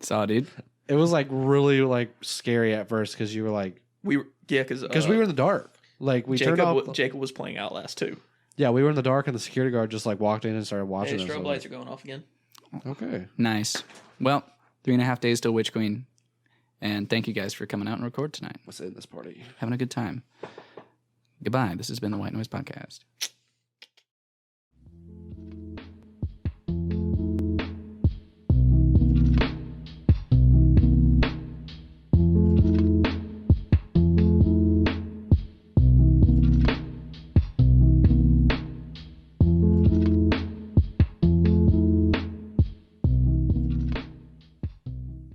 Saw, dude. it was like really like scary at first because you were like, because we were in the dark. Like we turned off. Jacob was playing Outlast too. Yeah, we were in the dark and the security guard just like walked in and started watching Hey, us. strobe lights are going off again. Okay. Nice. Well, 3.5 days till Witch Queen, and thank you guys for coming out and record tonight. Let's end this party. Having a good time. Goodbye. This has been the White Noise Podcast.